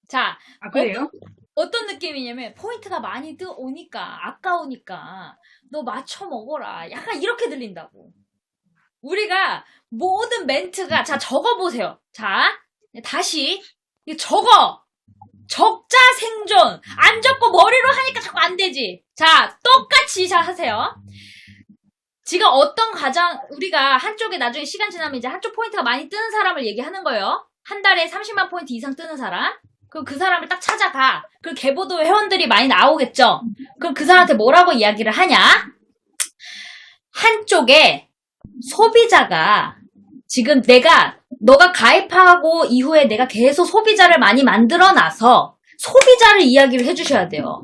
자, 그래요? 어떤 느낌이냐면 포인트가 많이 오니까 아까우니까 너 맞춰 먹어라. 약간 이렇게 들린다고. 우리가 모든 멘트가 자 적어보세요. 자 다시 적어. 적자 생존. 안 적고 머리로 하니까 자꾸 안 되지. 자 똑같이 자 하세요. 지금 어떤 우리가 한쪽에 나중에 시간 지나면 이제 한쪽 포인트가 많이 뜨는 사람을 얘기하는 거예요. 한 달에 30만 포인트 이상 뜨는 사람. 그럼 그 사람을 딱 찾아가. 그럼 개보도 회원들이 많이 나오겠죠. 그럼 그 사람한테 뭐라고 이야기를 하냐? 한쪽에 소비자가 지금 너가 가입하고 이후에 내가 계속 소비자를 많이 만들어놔서 소비자를 이야기를 해주셔야 돼요.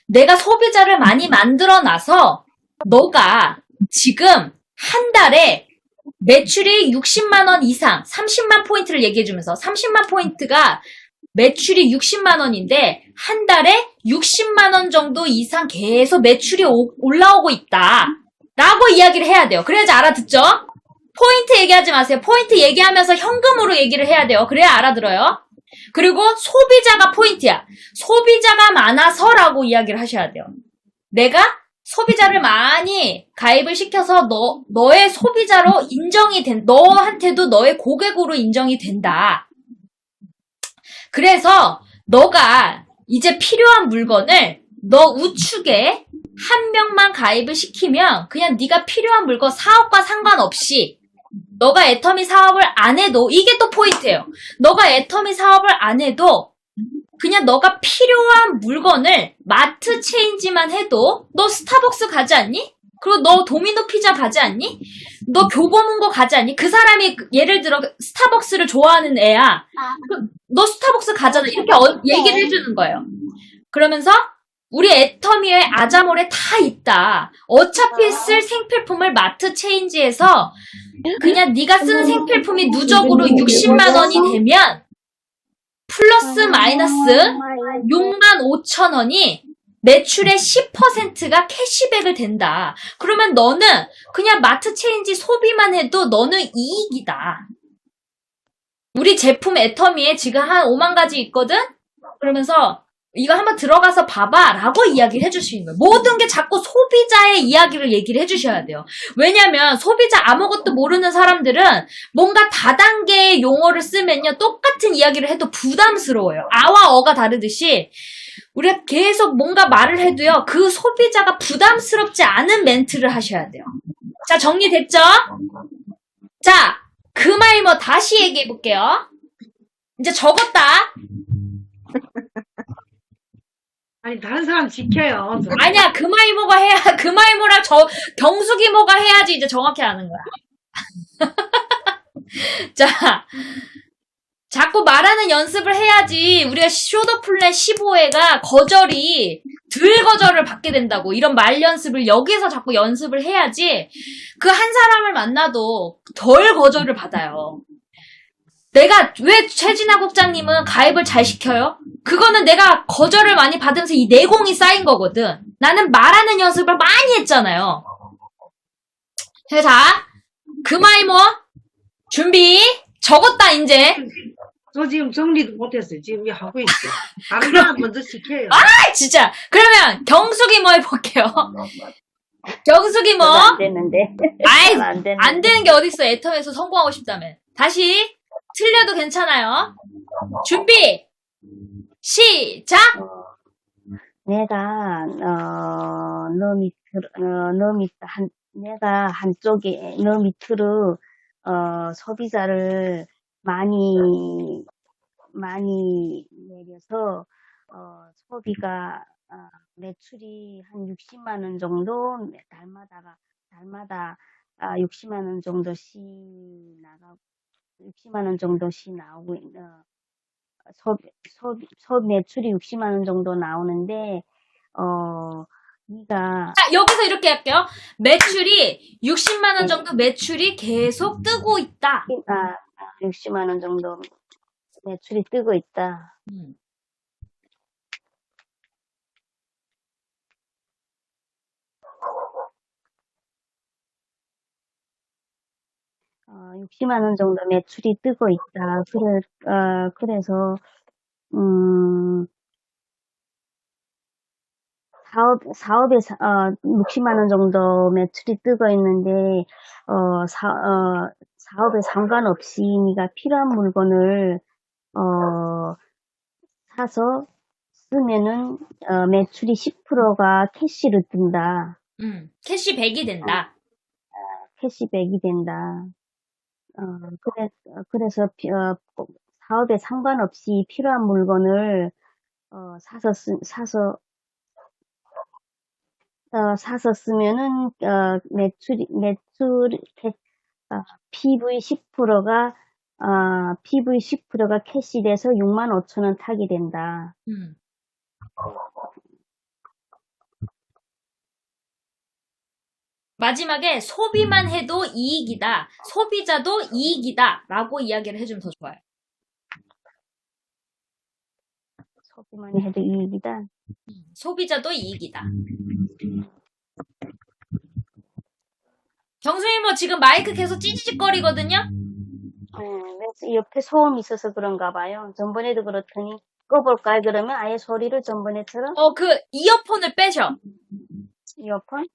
내가 소비자를 많이 만들어놔서 너가 지금 한 달에 매출이 60만 원 이상 30만 포인트를 얘기해주면서 30만 포인트가 매출이 60만 원인데 한 달에 60만 원 정도 이상 계속 매출이 올라오고 있다. 라고 이야기를 해야 돼요. 그래야지 알아듣죠? 포인트 얘기하지 마세요. 포인트 얘기하면서 현금으로 얘기를 해야 돼요. 그래야 알아들어요. 그리고 소비자가 포인트야. 소비자가 많아서라고 이야기를 하셔야 돼요. 내가 소비자를 많이 가입을 시켜서 너의 소비자로 너한테도 너의 고객으로 인정이 된다. 그래서 너가 이제 필요한 물건을 너 우측에 한 명만 가입을 시키면 그냥 네가 필요한 물건 사업과 상관없이 너가 애터미 사업을 안 해도 이게 또 포인트예요. 너가 애터미 사업을 안 해도 그냥 너가 필요한 물건을 마트 체인지만 해도 너 스타벅스 가지 않니? 그리고 너 도미노 피자 가지 않니? 너 교보문고 가지 않니? 그 사람이 예를 들어 스타벅스를 좋아하는 애야. 너 스타벅스 가잖아. 이렇게 얘기를 해주는 거예요. 그러면서 우리 애터미에 아자몰에 다 있다. 어차피 쓸 생필품을 마트 체인지에서 그냥 네가 쓰는 생필품이 누적으로 60만 원이 되면 플러스 마이너스 6만 5천 원이 매출의 10%가 캐시백을 된다. 그러면 너는 그냥 마트 체인지 소비만 해도 너는 이익이다. 우리 제품 애터미에 지금 한 5만 가지 있거든? 그러면서 이거 한번 들어가서 봐봐 라고 이야기를 해줄 수 있는 거예요. 모든 게 자꾸 소비자의 이야기를 얘기를 해주셔야 돼요. 왜냐면 소비자 아무것도 모르는 사람들은 뭔가 다단계의 용어를 쓰면요 똑같은 이야기를 해도 부담스러워요. 아와 어가 다르듯이 우리가 계속 뭔가 말을 해도요 그 소비자가 부담스럽지 않은 멘트를 하셔야 돼요. 자 정리됐죠? 자 그마이머 다시 얘기해 볼게요. 이제 적었다. 아니 다른 사람 지켜요. 아니야 그마이모랑 경숙이모가 해야지 이제 정확히 아는 거야. 자 자꾸 말하는 연습을 해야지 우리가 쇼더 플랜 15회가 거절이 덜 거절을 받게 된다고. 이런 말 연습을 여기서 자꾸 연습을 해야지 그 한 사람을 만나도 덜 거절을 받아요. 내가 왜 최진아 국장님은 가입을 잘 시켜요? 그거는 내가 거절을 많이 받으면서 이 내공이 쌓인 거거든. 나는 말하는 연습을 많이 했잖아요. 자, 그마이모 준비 적었다 이제. 저 지금 정리도 못했어요. 지금 이거 하고 있어요. 다른 사람 먼저 시켜요. 진짜. 그러면 경숙이 뭐 해볼게요. 경숙이 뭐? 안 되는데. 아이, 안 되는데. 안 되는 게 어딨어. 애텀에서 성공하고 싶다면. 다시 틀려도 괜찮아요. 준비 시작. 내가 너 밑 내가 한쪽에 너 밑으로 소비자를 많이 내려서 소비가 매출이 한 60만 원 정도 달마다 60만 원 정도씩 나가고 60만 원 정도씩 나오고 소비 매출이 60만 원 정도 나오는데 네가 자, 여기서 이렇게 할게요. 매출이 60만 원 정도 매출이 계속 뜨고 있다. 60만 원 정도 매출이 뜨고 있다. 60만 원 정도 매출이 뜨고 있다. 그래서 사업에 60만 원 정도 매출이 뜨고 있는데 사업에 상관없이 네가 필요한 물건을 사서 쓰면은 매출이 10%가 캐시로 뜬다. 캐시백이 된다. 캐시백이 된다. 그래서 사업에 상관없이 필요한 물건을 사서 쓰면은 PV 10%가 캐시돼서 6만 5천 원 타게 된다. 마지막에 소비만 해도 이익이다. 소비자도 이익이다. 라고 이야기를 해주면 더 좋아요. 소비만 해도 이익이다. 소비자도 이익이다. 경수님 뭐 지금 마이크 계속 찌찌직거리거든요? 옆에 소음이 있어서 그런가 봐요. 전번에도 그렇더니 꺼볼까요? 그러면 아예 소리를 전번에처럼? 그 이어폰을 빼셔. 이어폰?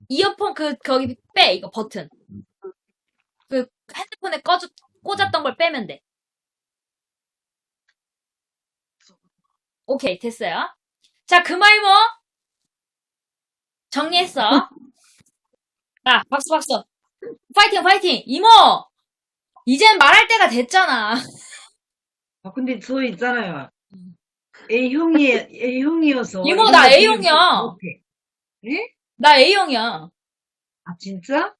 이어폰 거기 빼, 이거 버튼. 그 핸드폰에 꽂았던 걸 빼면 돼. 오케이, 됐어요. 자, 그말모 정리했어. 자, 박수. 파이팅. 이모! 이젠 말할 때가 됐잖아. 근데 저 있잖아요. A형이어서. 이모, 나 A형이야. 예? 나 A형이야. 아, 진짜?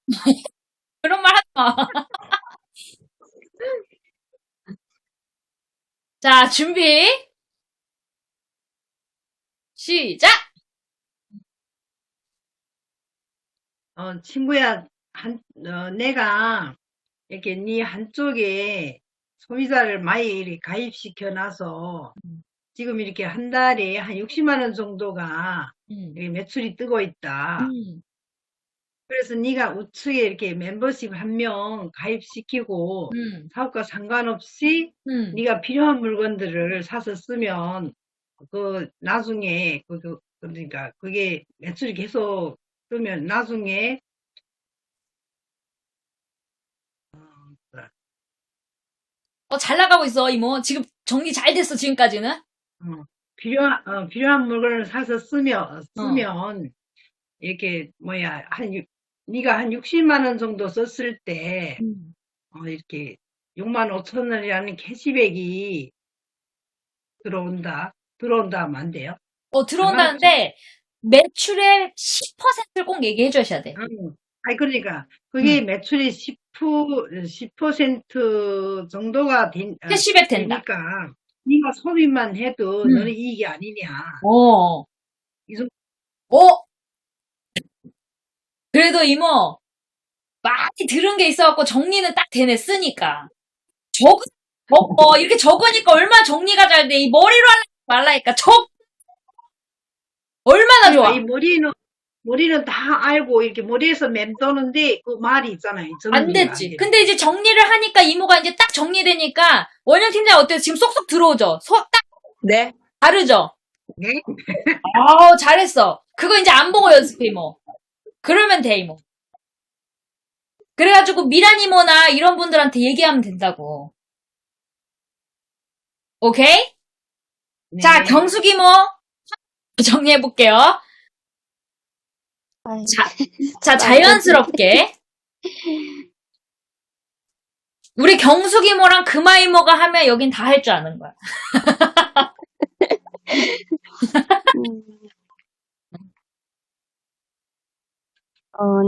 그런 말 하지 마. 자, 준비. 시작! 친구야, 내가 이렇게 네 한쪽에 소비자를 많이 이렇게 가입시켜놔서 지금 이렇게 한 달에 한 60만 원 정도가 이렇게 매출이 뜨고 있다. 그래서 네가 우측에 이렇게 멤버십 한 명 가입시키고 사업과 상관없이 네가 필요한 물건들을 사서 쓰면 나중에 그러니까 그게 매출이 계속 뜨면 나중에 잘 나가고 있어, 이모. 지금 정리 잘 됐어, 지금까지는. 필요한 물건을 사서 쓰면 이렇게 네가 한 60만 원 정도 썼을 때 이렇게 6만 5천 원이라는 캐시백이 들어온다 하면 안 돼요? 들어온다는데 매출의 10%를 꼭 얘기해 주셔야 돼. 아니 그러니까 그게 매출의 10% 정도가 캐시백 된다. 되니까 네가 소비만 해도 너는 이익이 아니냐. 어? 그래도 이모, 많이 들은 게 있어갖고 정리는 딱 되네, 쓰니까. 이렇게 적으니까 얼마나 정리가 잘 돼. 이 머리로 하려고 말라니까. 얼마나 좋아. 이 머리는 다 알고 이렇게 머리에서 맴도는데 그 말이 있잖아요. 안 됐지. 근데 이제 정리를 하니까 이모가 이제 딱 정리되니까 원영 팀장 어때요? 지금 쏙쏙 들어오죠? 딱 네. 다르죠? 네? 아우, 잘했어. 그거 이제 안 보고 연습해, 이모. 그러면 돼, 이모. 그래가지고 미란 이모나 이런 분들한테 얘기하면 된다고. 오케이? 네. 자, 경숙 이모. 정리해볼게요. 아이, 자, 자연스럽게. 우리 경숙 이모랑 금아 이모가 하면 여긴 다 할 줄 아는 거야.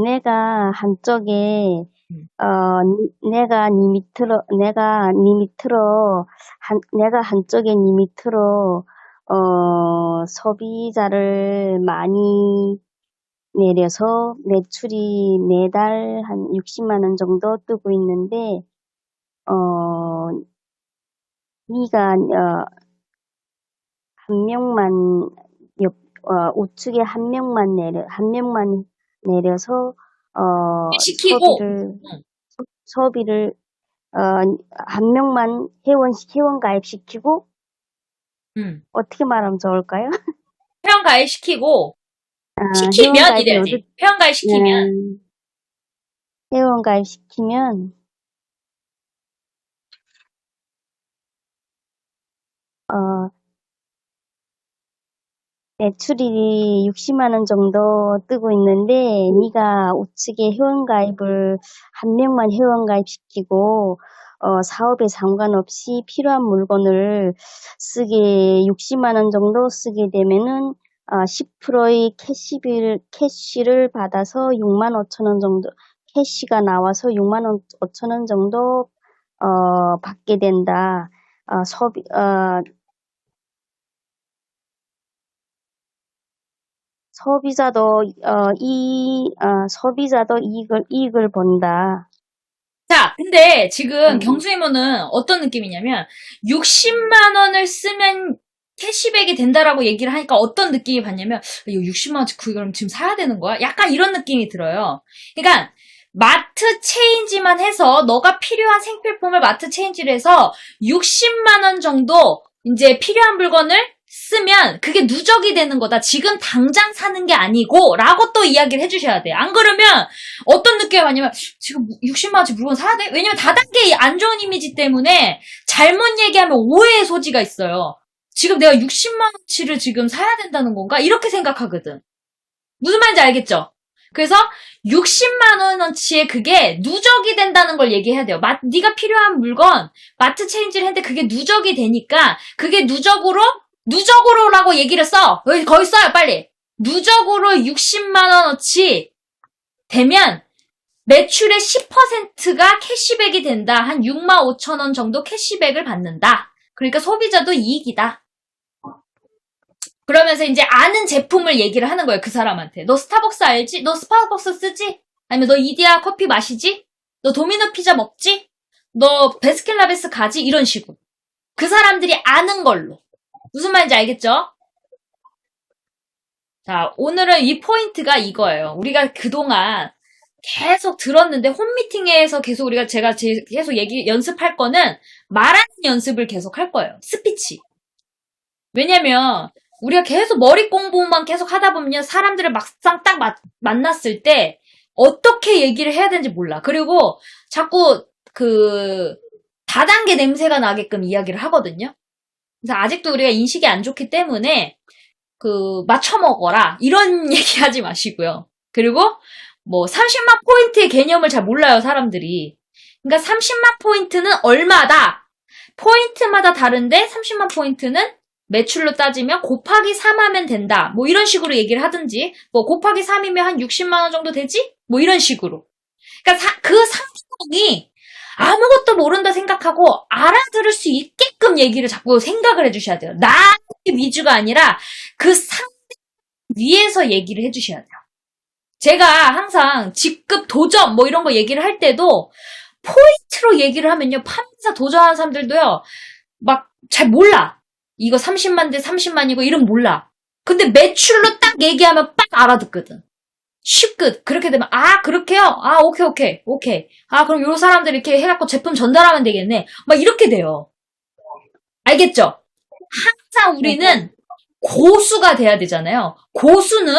내가 한쪽에, 내가 한쪽에 니 밑으로, 소비자를 많이 내려서 매출이 매달 한 60만 원 정도 뜨고 있는데, 네가, 한 명만, 우측에 한 명만 내려서, 시키고. 소비를, 한 명만 회원 가입시키고, 어떻게 말하면 좋을까요? 회원 가입시키고, 회원 시키면 가입이 이래야지. 회원 가입시키면. 회원 가입시키면, 매출이 60만 원 정도 뜨고 있는데, 네가 우측에 회원 가입을 한 명만 회원 가입시키고, 사업에 상관없이 필요한 물건을 60만 원 정도 쓰게 되면은, 10%의 캐시를 받아서 6만 5천 원 정도, 캐시가 나와서 6만 5천 원 정도, 받게 된다. 소비자도 이익을 본다. 자, 근데 지금 경수 이모는 어떤 느낌이냐면 60만 원을 쓰면 캐시백이 된다라고 얘기를 하니까 어떤 느낌이 받냐면 이거 60만 원치 그럼 지금 사야 되는 거야? 약간 이런 느낌이 들어요. 그러니까 마트 체인지만 해서 너가 필요한 생필품을 마트 체인지를 해서 60만 원 정도 이제 필요한 물건을 쓰면 그게 누적이 되는 거다. 지금 당장 사는 게 아니고 라고 또 이야기를 해주셔야 돼요. 안 그러면 어떤 느낌이 받냐면 지금 60만 원치 물건 사야 돼? 왜냐면 다단계 안 좋은 이미지 때문에 잘못 얘기하면 오해의 소지가 있어요. 지금 내가 60만 원치를 지금 사야 된다는 건가? 이렇게 생각하거든. 무슨 말인지 알겠죠? 그래서 60만 원어치에 그게 누적이 된다는 걸 얘기해야 돼요. 네가 필요한 물건 마트 체인지를 했는데 그게 누적이 되니까 그게 누적으로라고 얘기를 써. 거기 써요, 빨리. 누적으로 60만 원어치 되면 매출의 10%가 캐시백이 된다. 한 6만 5천 원 정도 캐시백을 받는다. 그러니까 소비자도 이익이다. 그러면서 이제 아는 제품을 얘기를 하는 거예요, 그 사람한테. 너 스타벅스 알지? 너 스타벅스 쓰지? 아니면 너 이디야 커피 마시지? 너 도미노 피자 먹지? 너 베스킨라빈스 가지? 이런 식으로. 그 사람들이 아는 걸로. 무슨 말인지 알겠죠? 자, 오늘은 이 포인트가 이거예요. 우리가 그동안 계속 들었는데 홈미팅에서 계속 제가 계속 연습할 거는 말하는 연습을 계속 할 거예요. 스피치. 왜냐면 우리가 계속 머리 공부만 계속 하다 보면 사람들을 막상 딱 만났을 때 어떻게 얘기를 해야 되는지 몰라. 그리고 자꾸 다단계 냄새가 나게끔 이야기를 하거든요. 그래서 아직도 우리가 인식이 안 좋기 때문에 맞춰 먹어라 이런 얘기 하지 마시고요. 그리고 30만 포인트의 개념을 잘 몰라요, 사람들이. 그러니까 30만 포인트는 얼마다. 포인트마다 다른데 30만 포인트는 매출로 따지면 곱하기 3 하면 된다. 이런 식으로 얘기를 하든지, 곱하기 3이면 한 60만 원 정도 되지? 이런 식으로. 그러니까 그 상대방이 아무것도 모른다 생각하고 알아들을 수 있게끔 얘기를 자꾸 생각을 해주셔야 돼요. 나 위주가 아니라 그 상대 위해서 얘기를 해주셔야 돼요. 제가 항상 직급 도전 뭐 이런 거 얘기를 할 때도 포인트로 얘기를 하면요. 판사 도전하는 사람들도요. 막 잘 몰라. 이거 30만 대 30만이고 이런 몰라. 근데 매출로 딱 얘기하면 딱 알아듣거든. 쉽거든. 그렇게 되면 아 그렇게요? 아 오케이. 아 그럼 요 사람들 이렇게 해갖고 제품 전달하면 되겠네. 막 이렇게 돼요. 알겠죠? 항상 우리는 고수가 돼야 되잖아요. 고수는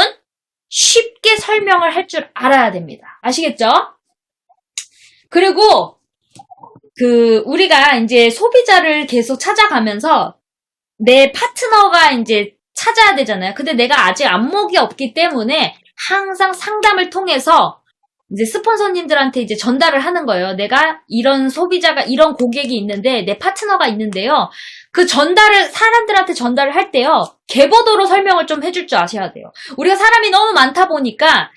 쉽게 설명을 할 줄 알아야 됩니다. 아시겠죠? 그리고 우리가 이제 소비자를 계속 찾아가면서 내 파트너가 이제 찾아야 되잖아요. 근데 내가 아직 안목이 없기 때문에 항상 상담을 통해서 이제 스폰서님들한테 이제 전달을 하는 거예요. 내가 이런 소비자가, 이런 고객이 있는데 내 파트너가 있는데요. 그 전달을, 사람들한테 전달을 할 때요. 개보도로 설명을 좀 해줄 줄 아셔야 돼요. 우리가 사람이 너무 많다 보니까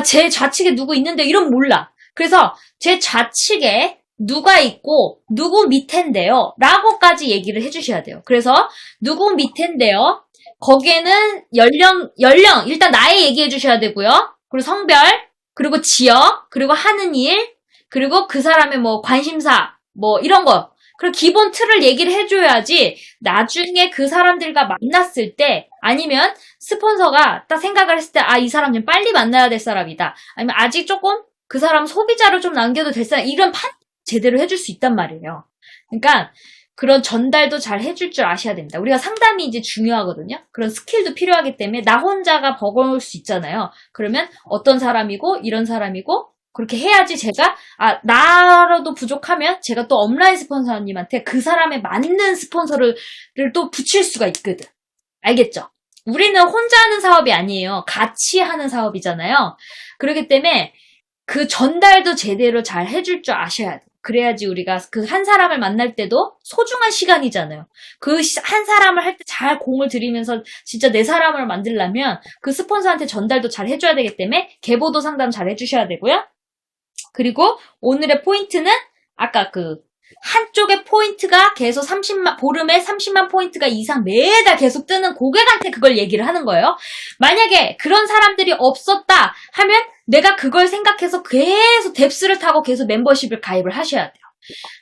제 좌측에 누구 있는데 이런 몰라. 그래서 제 좌측에 누가 있고 누구 밑인데요 라고까지 얘기를 해주셔야 돼요. 그래서 누구 밑인데요 거기에는 연령 일단 나이 얘기해 주셔야 되고요. 그리고 성별, 그리고 지역, 그리고 하는 일, 그리고 그 사람의 뭐 관심사 뭐 이런 거, 그리고 기본 틀을 얘기를 해줘야지 나중에 그 사람들과 만났을 때, 아니면 스폰서가 딱 생각을 했을 때 이 사람 좀 빨리 만나야 될 사람이다, 아니면 아직 조금 그 사람 소비자로 좀 남겨도 될 사람, 이런 판 제대로 해줄 수 있단 말이에요. 그러니까 그런 전달도 잘 해줄 줄 아셔야 됩니다. 우리가 상담이 이제 중요하거든요. 그런 스킬도 필요하기 때문에 나 혼자가 버거울 수 있잖아요. 그러면 어떤 사람이고 이런 사람이고 그렇게 해야지 제가 나라도 부족하면 제가 또 업라인 스폰서님한테 그 사람에 맞는 스폰서를 또 붙일 수가 있거든. 알겠죠? 우리는 혼자 하는 사업이 아니에요. 같이 하는 사업이잖아요. 그렇기 때문에 그 전달도 제대로 잘 해줄 줄 아셔야 돼요. 그래야지 우리가 그 한 사람을 만날 때도 소중한 시간이잖아요. 그 한 사람을 할 때 잘 공을 들이면서 진짜 내 사람을 만들려면 그 스폰서한테 전달도 잘 해줘야 되기 때문에 개보도 상담 잘 해주셔야 되고요. 그리고 오늘의 포인트는 아까 한쪽의 포인트가 계속 보름에 30만 포인트가 이상 매달 계속 뜨는 고객한테 그걸 얘기를 하는 거예요. 만약에 그런 사람들이 없었다 하면 내가 그걸 생각해서 계속 뎁스를 타고 계속 멤버십을 가입을 하셔야 돼요.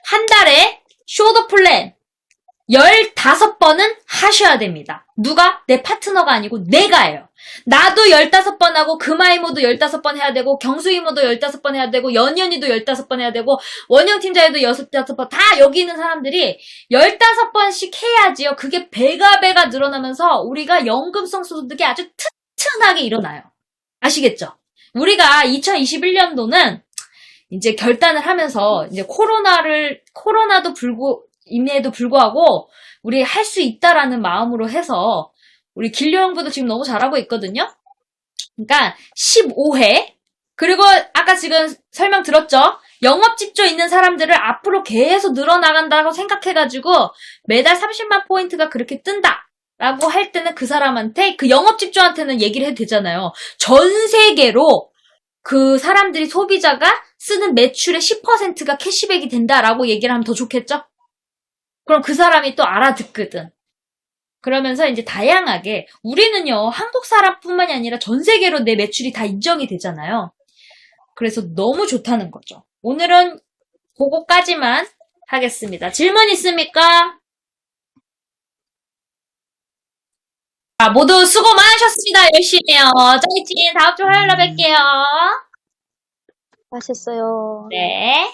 한 달에 쇼더 플랜 15번은 하셔야 됩니다. 누가? 내 파트너가 아니고 내가예요. 나도 15번 하고 금아이모도 15번 해야 되고 경수이모도 15번 해야 되고 연연이도 15번 해야 되고 원영 팀장님도 15번, 다 여기 있는 사람들이 15번씩 해야지요. 그게 배가 늘어나면서 우리가 연금성 소득이 아주 튼튼하게 일어나요. 아시겠죠? 우리가 2021년도는 이제 결단을 하면서 이제 코로나도 임에도 불구하고 우리 할 수 있다라는 마음으로 해서 우리 길려 형부도 지금 너무 잘하고 있거든요. 그러니까 15회, 그리고 아까 지금 설명 들었죠? 영업집조 있는 사람들을 앞으로 계속 늘어나간다고 생각해가지고 매달 30만 포인트가 그렇게 뜬다 라고 할 때는 그 사람한테, 그 영업집조한테는 얘기를 해도 되잖아요. 전 세계로 그 사람들이, 소비자가 쓰는 매출의 10%가 캐시백이 된다라고 얘기를 하면 더 좋겠죠? 그럼 그 사람이 또 알아듣거든. 그러면서 이제 다양하게, 우리는요, 한국 사람뿐만이 아니라 전 세계로 내 매출이 다 인정이 되잖아요. 그래서 너무 좋다는 거죠. 오늘은 그거까지만 하겠습니다. 질문 있습니까? 모두 수고 많으셨습니다. 열심히 해요. 짜이찐 다음 주 화요일에 뵐게요. 맛있어요. 네.